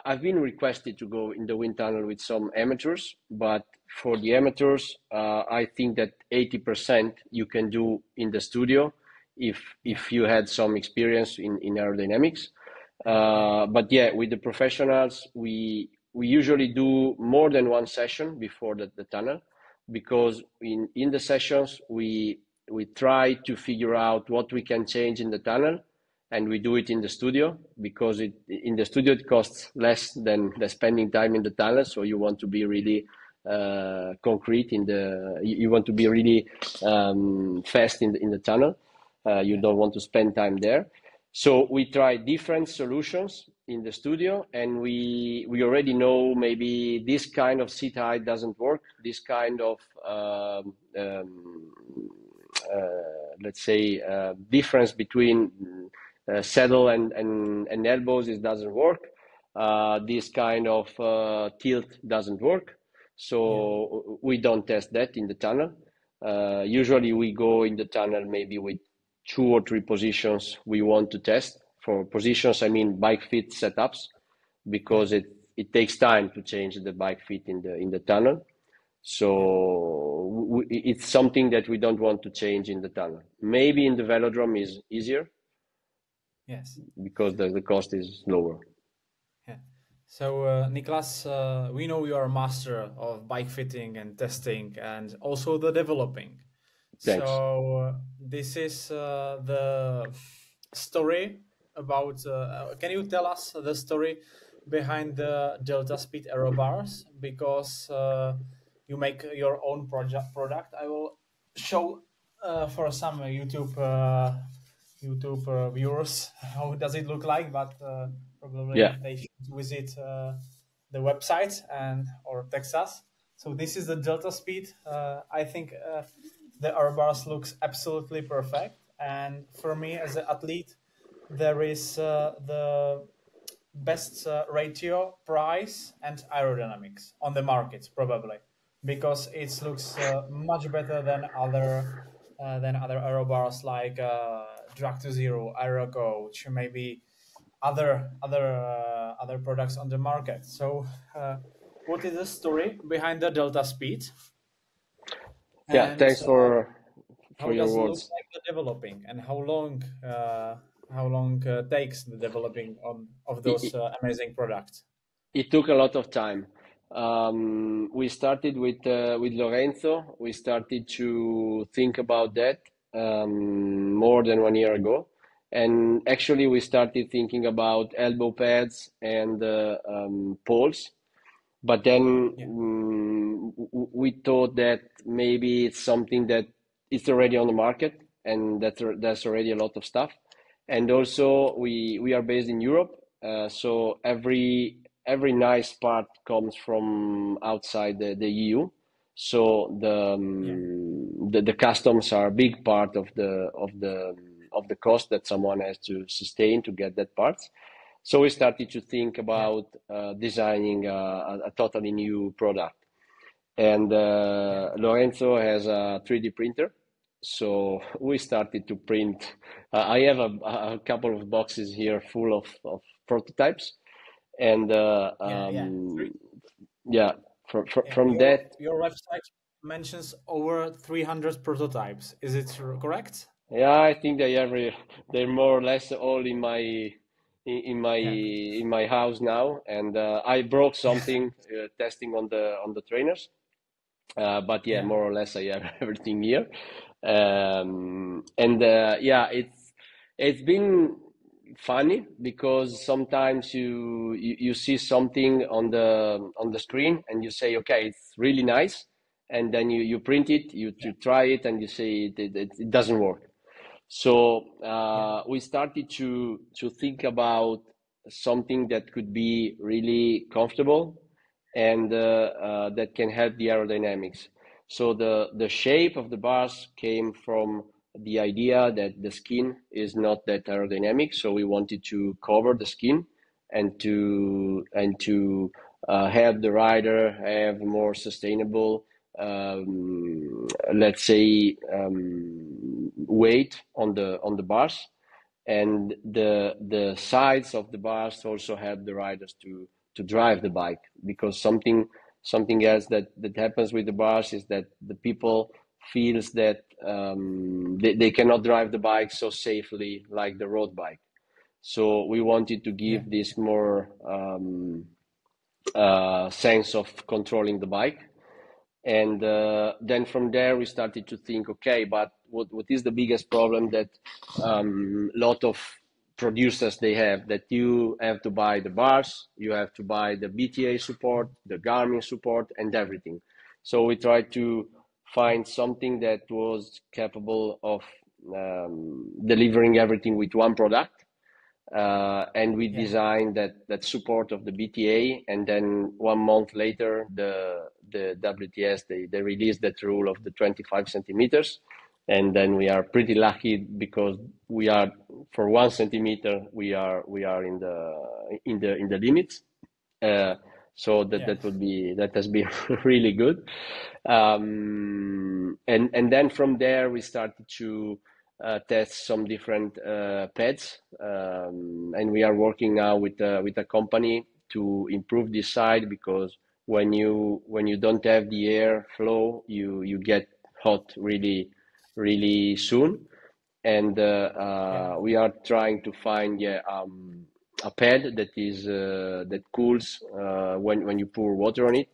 I've been requested to go in the wind tunnel with some amateurs, but for the amateurs, I think that 80% you can do in the studio if you had some experience in aerodynamics. But yeah, with the professionals, we usually do more than 1 session before the tunnel, because in the sessions we try to figure out what we can change in the tunnel, and we do it in the studio, because in the studio it costs less than spending time in the tunnel. So you want to be really concrete you want to be really fast in the tunnel. You don't want to spend time there. So we try different solutions in the studio, and we already know maybe this kind of seat height doesn't work, this kind of let's say difference between saddle and elbows, it doesn't work. This kind of tilt doesn't work. So we don't test that in the tunnel. Usually we go in the tunnel maybe with 2 or 3 positions we want to test. For positions, I mean bike fit setups, because it takes time to change the bike fit in the tunnel. So it's something that we don't want to change in the tunnel. Maybe in the velodrome is easier. Yes. Because the cost is lower. Yeah. So Niklas, we know you are a master of bike fitting and testing, and also the developing. Thanks. So this is the story about. Can you tell us the story behind the Delta Speed aero bars? Because you make your own product. I will show for some YouTube viewers how does it look like, but probably they should visit the website or text us. So this is the Delta Speed. I think the aero bars looks absolutely perfect. And for me as an athlete, there is the best ratio, price, and aerodynamics on the market probably, because it looks much better than other aero bars like Drag to Zero, Aero Coach, maybe other products on the market. So what is the story behind the Delta Speed? Yeah, And thanks for how your does it look words. like the developing, and how long takes the developing of those amazing products? It took a lot of time. We started with Lorenzo. We started to think about that more than 1 year ago, and actually we started thinking about elbow pads and poles. But then we thought that maybe it's something that is already on the market, and that's already a lot of stuff. And also we are based in Europe, so every nice part comes from outside the EU. So the customs are a big part of the cost that someone has to sustain to get that parts. So we started to think about designing a totally new product. And Lorenzo has a 3D printer. So we started to print. I have a couple of boxes here full of prototypes. And from that. Your website mentions over 300 prototypes. Is it correct? Yeah, I think they're more or less all in my house now, and I broke something testing on the trainers, but more or less I have everything here, it's been funny because sometimes you see something on the screen and you say, okay, it's really nice, and then you print it, you try it, and you say it doesn't work. So we started to think about something that could be really comfortable and that can help the aerodynamics. So the shape of the bars came from the idea that the skin is not that aerodynamic. So we wanted to cover the skin and to have the rider have more sustainable let's say weight on the bars, and the sides of the bars also help the riders to drive the bike, because something else that happens with the bars is that the people feels that they cannot drive the bike so safely like the road bike. So we wanted to give this more sense of controlling the bike. And then from there we started to think, okay, but what is the biggest problem that lot of producers they have, that you have to buy the bars, you have to buy the BTA support, the Garmin support, and everything. So we tried to find something that was capable of delivering everything with one product. And we designed that support of the BTA, and then 1 month later the WTS they released that rule of the 25 centimeters, and then we are pretty lucky because we are for 1 centimeter we are in the limits. So that has been really good, and then from there we started to test some different pads, and we are working now with a company to improve this side, because when you don't have the air flow, you get hot really soon, and we are trying to find a pad that is that cools when you pour water on it,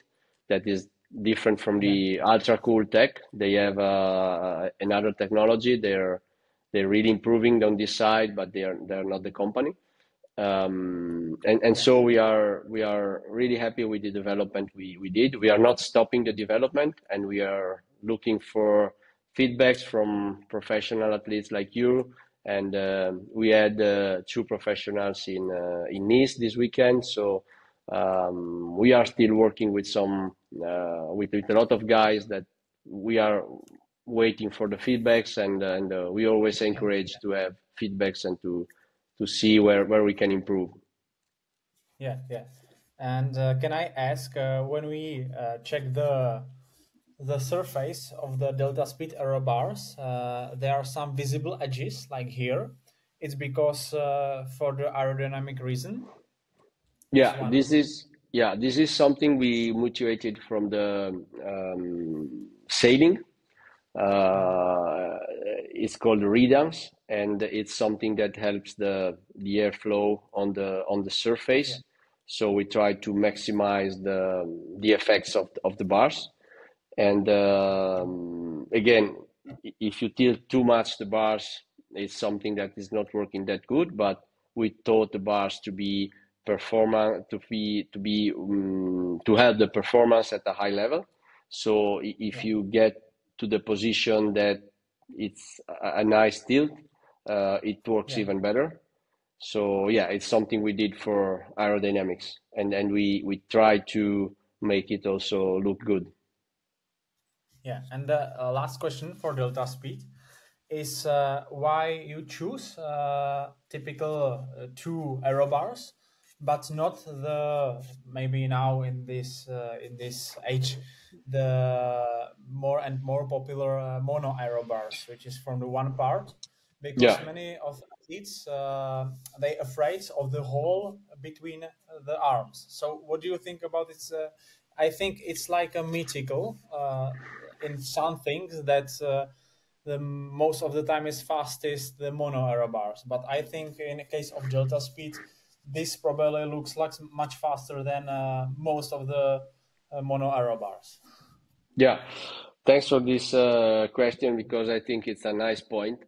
that is different from the ultra cool tech. They have another technology. They're really improving on this side, but they're not the company. So we are really happy with the development we did. We are not stopping the development, and we are looking for feedbacks from professional athletes like you. And we had 2 professionals in Nice this weekend. So we are still working with some with a lot of guys that we are waiting for the feedbacks, and we always encourage to have feedbacks and to see where we can improve. Yeah. And can I ask, when we check the surface of the Delta Speed aero bars, there are some visible edges, like here. It's because for the aerodynamic reason. Yeah, this is something we motivated from the sailing. It's called redance, and it's something that helps the airflow on the surface. Yeah. So we try to maximize the effects of the bars. And again, if you tilt too much the bars, it's something that is not working that good. But we taught the bars to be performant, to help the performance at a high level. So if you get to the position that it's a nice tilt, it works even better. So yeah, it's something we did for aerodynamics, and we try to make it also look good. Yeah, and the last question for Delta Speed is why you choose typical 2 aero bars, but not the, maybe now in this age, the more and more popular mono aero bars, which is from the one part, because many of the athletes they afraid of the hole between the arms. So what do you think about it? I think it's like a mythical in some things that the most of the time is fastest the mono aero bars, but I think in the case of Delta Speed, this probably looks like much faster than most of the mono aero bars. Yeah, thanks for this question, because I think it's a nice point.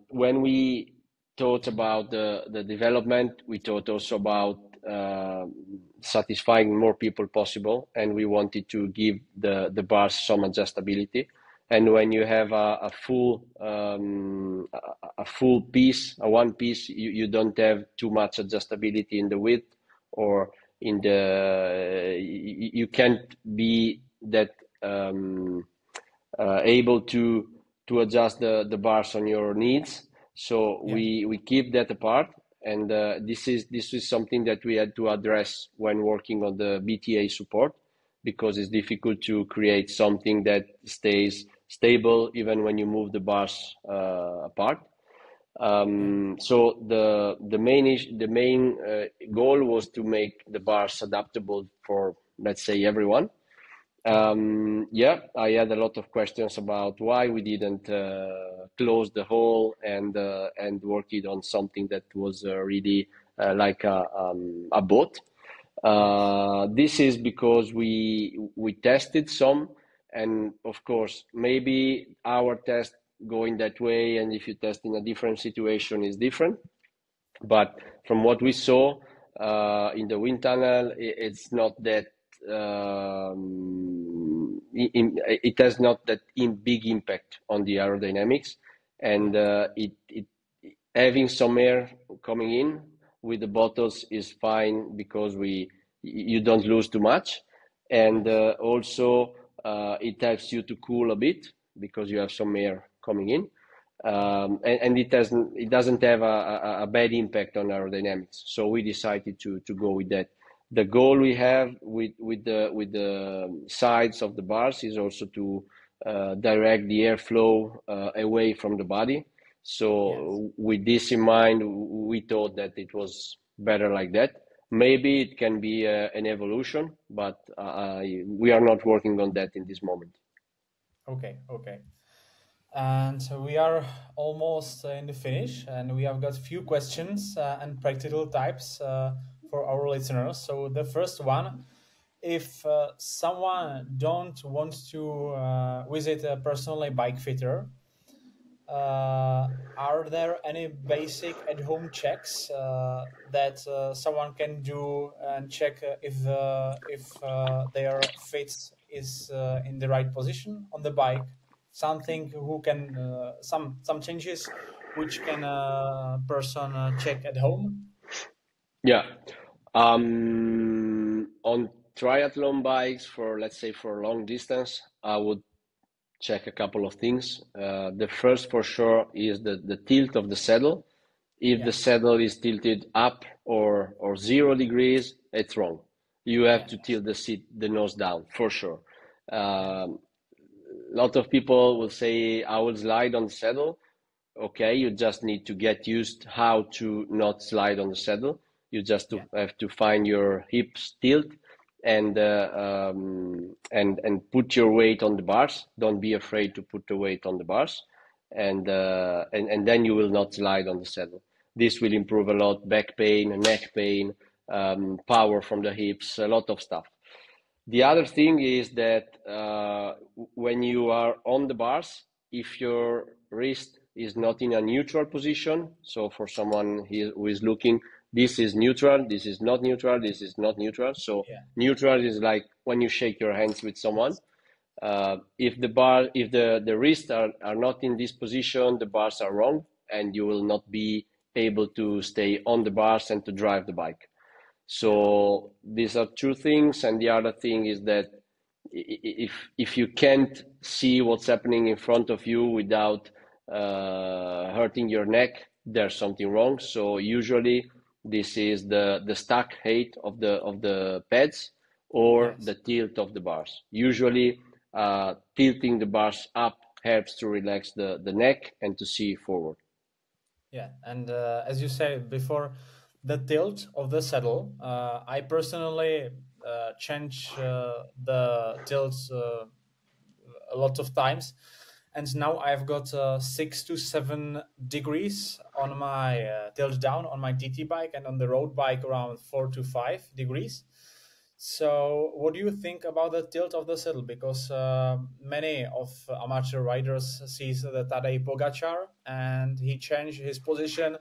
When we thought about the development, we thought also about satisfying more people possible, and we wanted to give the bars some adjustability. And when you have a full piece, a one piece, you don't have too much adjustability in the width or in the. You can't be that able to adjust the bars on your needs. So we keep that apart, and this is something that we had to address when working on the BTA support, because it's difficult to create something that stays stable even when you move the bars apart. So the main goal was to make the bars adaptable for, let's say, everyone. I had a lot of questions about why we didn't close the hole and work it on something that was really like a boat. This is because we tested some, and of course maybe our test going that way, and if you test in a different situation is different. But from what we saw in the wind tunnel, it's not that. It has not that big impact on the aerodynamics, and it having some air coming in with the bottles is fine, because you don't lose too much, and also it helps you to cool a bit because you have some air coming in, and it doesn't have a bad impact on aerodynamics. So we decided to go with that. The goal we have with the sides of the bars is also to direct the airflow away from the body. So with this in mind, we thought that it was better like that. Maybe it can be an evolution, but we are not working on that in this moment. Okay. And so we are almost in the finish, and we have got few questions and practical types for our listeners. So the first one, if someone don't want to visit a personal bike fitter, are there any basic at-home checks that someone can do and check if their feet is in the right position on the bike? Something who can some changes which can a person check at home? Yeah. On triathlon bikes, for let's say for long distance, I would check a couple of things. The first for sure is the tilt of the saddle. If the saddle is tilted up or 0 degrees, it's wrong. You have to tilt the nose down for sure. A lot of people will say, I will slide on the saddle. Okay, you just need to get used how to not slide on the saddle. You just have to find your hips tilt and put your weight on the bars. Don't be afraid to put the weight on the bars, and then you will not slide on the saddle. This will improve a lot back pain, neck pain, power from the hips, a lot of stuff. The other thing is that when you are on the bars, if your wrist is not in a neutral position, so for someone who is looking, this is neutral, this is not neutral, this is not neutral. So neutral is like when you shake your hands with someone. If the wrists are not in this position, the bars are wrong, and you will not be able to stay on the bars and to drive the bike. So these are two things, and the other thing is that if you can't see what's happening in front of you without hurting your neck, there's something wrong. So usually this is the stack height of the pads or the tilt of the bars. Usually tilting the bars up helps to relax the neck and to see forward. Yeah, and as you said before, the tilt of the saddle, I personally change the tilts a lot of times, and now I've got 6 to 7 degrees on my tilt down on my TT bike, and on the road bike around 4 to 5 degrees. So what do you think about the tilt of the saddle? Because many of amateur riders sees the Tadej Pogačar, and he changed his position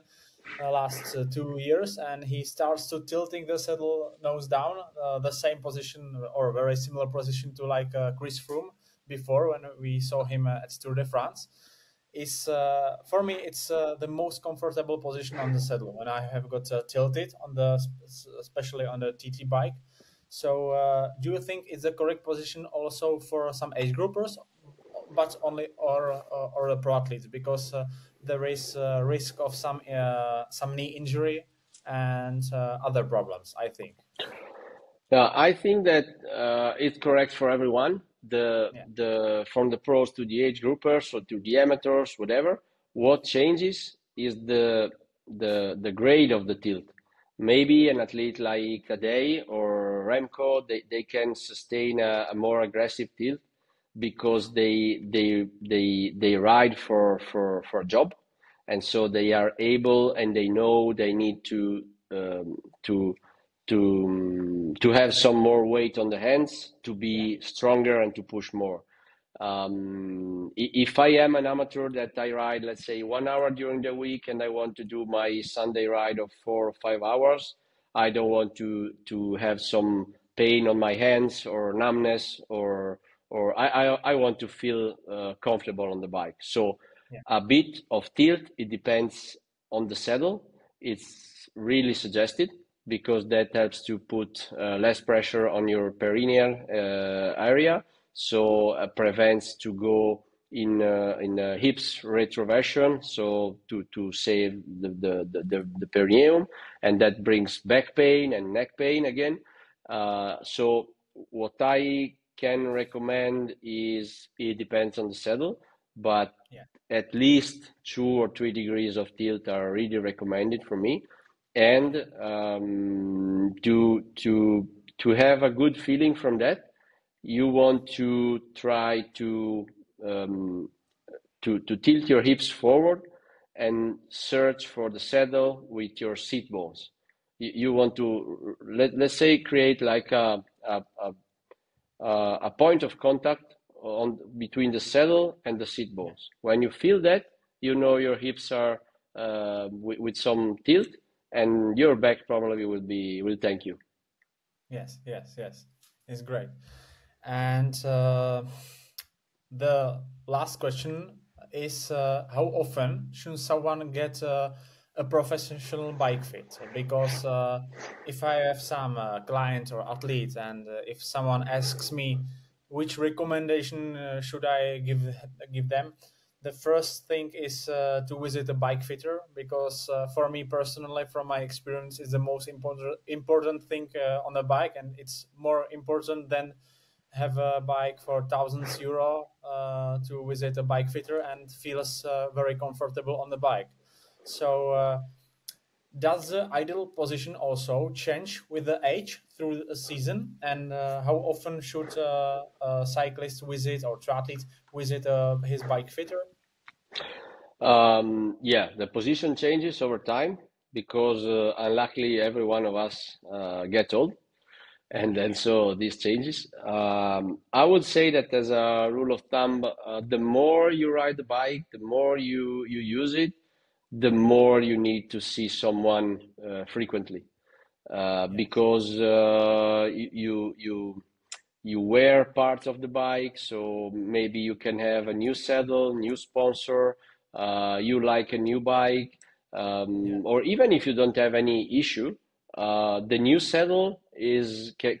last 2 years, and he starts to tilting the saddle nose down, the same position or very similar position to like Chris Froome before when we saw him at Tour de France. Is for me it's the most comfortable position on the saddle when I have got tilted on especially on the TT bike. So do you think it's the correct position also for some age groupers, but only or the pro athletes, because there is risk of some knee injury and other problems, I think. Yeah, I think that it's correct for everyone. From the pros to the age groupers or to the amateurs, whatever. What changes is the grade of the tilt. Maybe an athlete like Tadej or Remco, they can sustain a more aggressive tilt because they ride for a job, and so they are able and they know they need to have some more weight on the hands to be stronger and to push more. If I am an amateur that I ride, let's say 1 hour during the week, and I want to do my Sunday ride of 4 or 5 hours, I don't want to have some pain on my hands or numbness, or I want to feel comfortable on the bike. So a bit of tilt, it depends on the saddle. It's really suggested because that helps to put less pressure on your perineal area. So prevents to go in hips retroversion, so to save the perineum, and that brings back pain and neck pain again. So what I can recommend is it depends on the saddle, but at least 2 or 3 degrees of tilt are really recommended for me, and to have a good feeling from that, you want to try to tilt your hips forward and search for the saddle with your seat bones. You want to let's say create like a point of contact between the saddle and the seat bones. When you feel that, you know your hips are with some tilt, and your back probably will thank you. Yes, it's great. And the last question is how often should someone get a professional bike fit, because if I have some client or athlete, and if someone asks me which recommendation should I give them, the first thing is to visit a bike fitter, because for me personally, from my experience, is the most important thing on a bike, and it's more important than have a bike for thousands euro to visit a bike fitter and feels very comfortable on the bike. So does the ideal position also change with the age through the season? And how often should a cyclist visit, or triathlete visit his bike fitter? Yeah, the position changes over time because unluckily every one of us gets old, and so this changes. I would say that as a rule of thumb, the more you ride the bike, the more you use it, the more you need to see someone frequently, because you wear parts of the bike, so maybe you can have a new saddle, new sponsor, you like a new bike, or even if you don't have any issue, the new saddle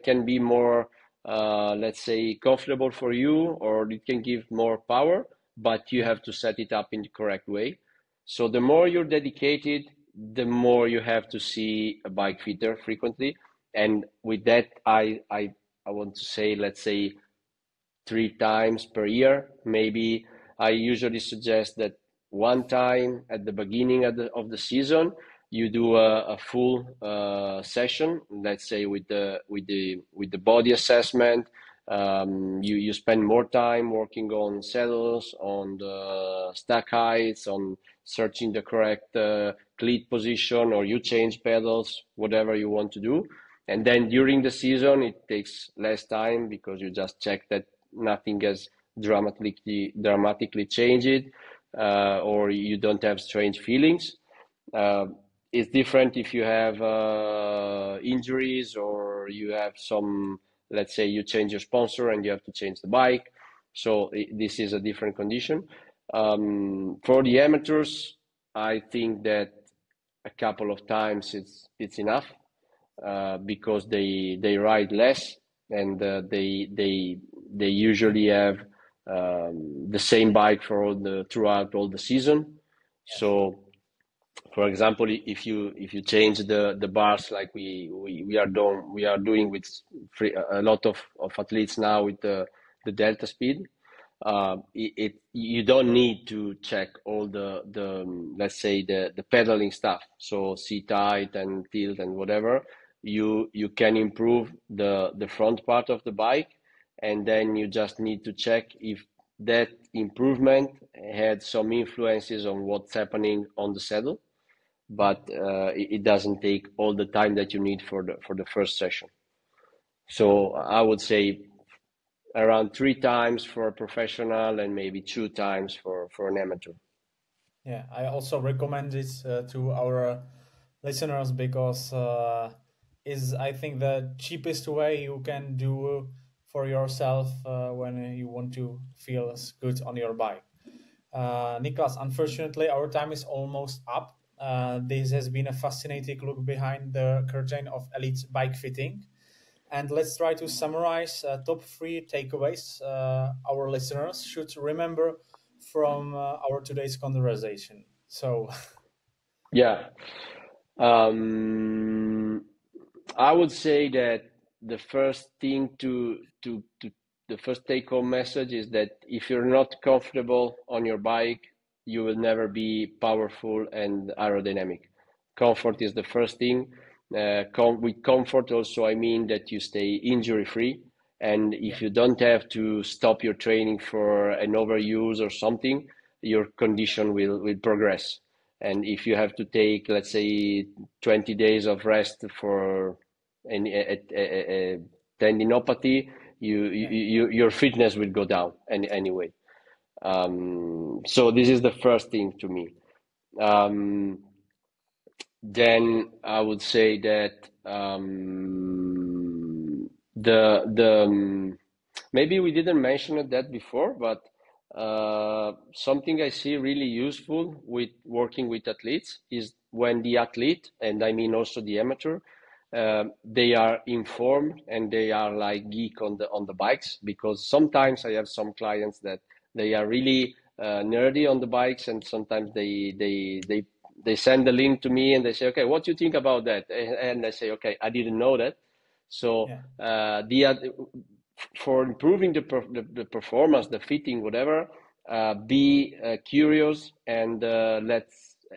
can be more, let's say, comfortable for you, or it can give more power, but you have to set it up in the correct way. So the more you're dedicated, the more you have to see a bike fitter frequently. And with that, I want to say, let's say 3 times per year. Maybe I usually suggest that one time at the beginning of the season, you do a full session, let's say with the body assessment. You spend more time working on saddles, on the stack heights, on searching the correct cleat position, or you change pedals, whatever you want to do. And then during the season, it takes less time because you just check that nothing has dramatically changed, or you don't have strange feelings. It's different if you have injuries, or you have some, let's say you change your sponsor and you have to change the bike. So this is a different condition. For the amateurs, I think that a couple of times it's enough, because they ride less, and they usually have the same bike throughout all the season. So, for example, if you change the bars like we are doing with a lot of athletes now with the delta speed, you don't need to check all the let's say the pedaling stuff, so seat height and tilt and whatever. You can improve the front part of the bike, and then you just need to check if that improvement had some influences on what's happening on the saddle, but it doesn't take all the time that you need for the first session. So I would say around 3 times for a professional and maybe 2 times for an amateur. Yeah, I also recommend it to our listeners, because is, I think, the cheapest way you can do for yourself when you want to feel good on your bike. Niklas, unfortunately, our time is almost up. This has been a fascinating look behind the curtain of elite bike fitting. And let's try to summarize top 3 takeaways our listeners should remember from our today's conversation. So, yeah, I would say that the first thing the first take-home message is that if you're not comfortable on your bike, you will never be powerful and aerodynamic. Comfort is the first thing. With comfort also, I mean that you stay injury-free, and if you don't have to stop your training for an overuse or something, your condition will progress. And if you have to take, let's say, 20 days of rest for a tendinopathy, your fitness will go down anyway. So this is the first thing to me. Then I would say that maybe we didn't mention that before, but something I see really useful with working with athletes is when the athlete, and I mean also the amateur, they are informed and they are like geek on the bikes, because sometimes I have some clients that they are really nerdy on the bikes, and sometimes they send the link to me and they say, okay, what do you think about that? And I say, okay, I didn't know that. So for improving the performance, the fitting, whatever, be curious and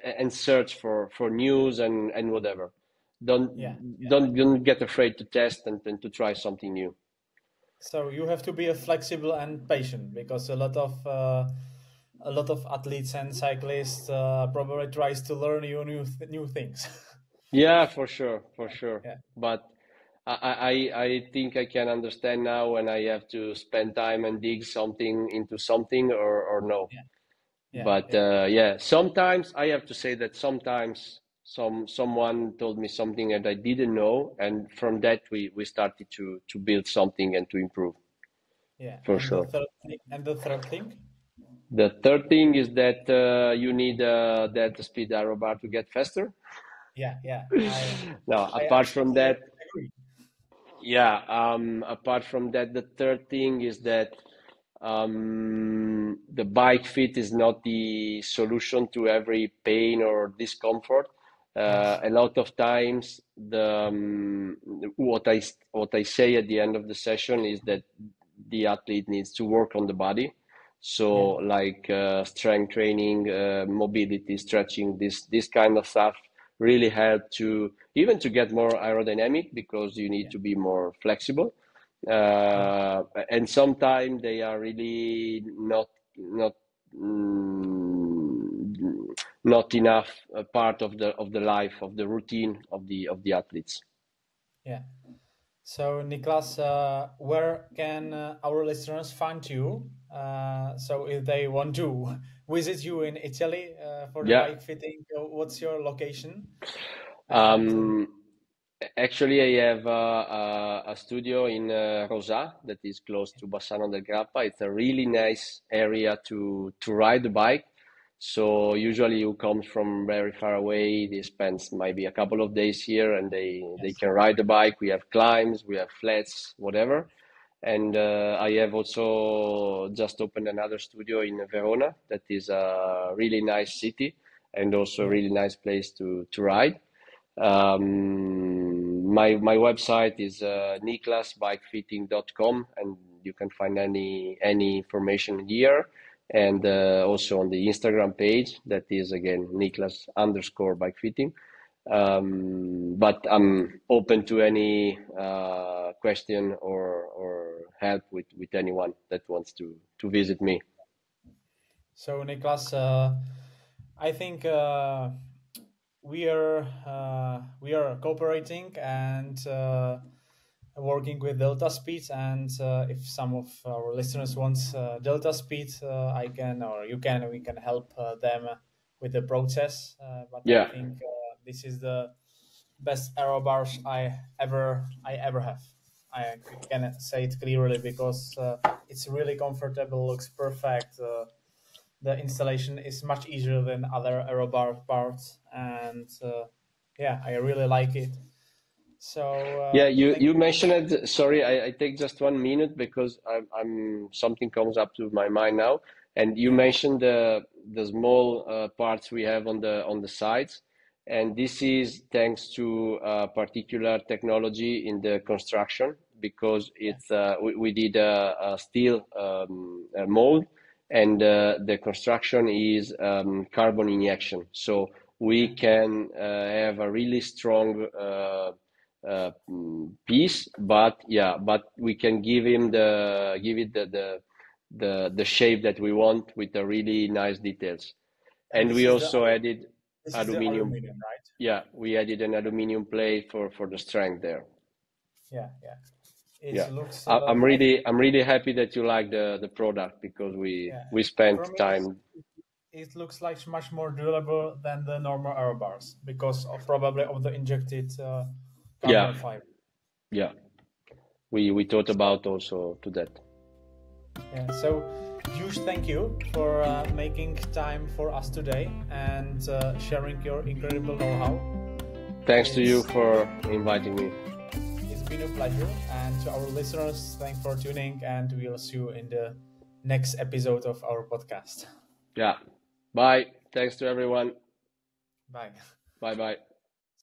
and search for news and whatever. Don't get afraid to test and to try something new. So you have to be flexible and patient, because a lot of athletes and cyclists probably tries to learn new things. Yeah, for sure. Yeah. But I think I can understand now when I have to spend time and dig something into something or no. Sometimes I have to say that sometimes someone told me something that I didn't know, and from that we started to build something and to improve. Yeah, for sure. The third thing? The third thing is that you need Delta Speed aero bar to get faster. Yeah. Apart from that, the third thing is that the bike fit is not the solution to every pain or discomfort. A lot of times, what I say at the end of the session is that the athlete needs to work on the body. So like strength training, mobility, stretching, this kind of stuff really help to get more aerodynamic, because you need to be more flexible. And sometimes they are really not enough part of the life, of the routine of the athletes. Yeah. So Niklas, where can our listeners find you? So if they want to visit you in Italy for the bike fitting, what's your location? Actually, I have a studio in Rosà that is close to Bassano del Grappa. It's a really nice area to ride the bike. So usually who comes from very far away, they spend maybe a couple of days here and they can ride the bike. We have climbs, we have flats, whatever. And I have also just opened another studio in Verona. That is a really nice city and also a really nice place to ride. My website is niklasbikefitting.com, and you can find any information here, and also on the Instagram page, that is again Niklas_bikefitting. But I'm open to any question or help with anyone that wants to visit me. So Niklas, I think we are cooperating and working with Delta Speed, and if some of our listeners wants Delta Speed, I can, or you can, we can help them with the process. But I think this is the best aero bars I ever have. I can say it clearly because it's really comfortable, looks perfect. The installation is much easier than other aero bar parts, and I really like it. So you mentioned it. Sorry, I take just 1 minute because I'm something comes up to my mind now, and you mentioned the small parts we have on the sides, and this is thanks to particular technology in the construction, because it's we did a steel mold, and the construction is carbon injection, so we can have a really strong piece, but we can give it the shape that we want with the really nice details. And we also added aluminium, right? Yeah, we added an aluminium plate for the strength there. It looks. I'm really happy that you like the product, because we spent time. It looks like much more durable than the normal aero bars because of probably of the injected carbon fiber. We thought about also to that. Yeah, so huge thank you for making time for us today and sharing your incredible know-how. Thanks to you for inviting me. It's been a pleasure. And to our listeners, thanks for tuning, and we'll see you in the next episode of our podcast. Yeah. Bye. Thanks to everyone. Bye. Bye-bye.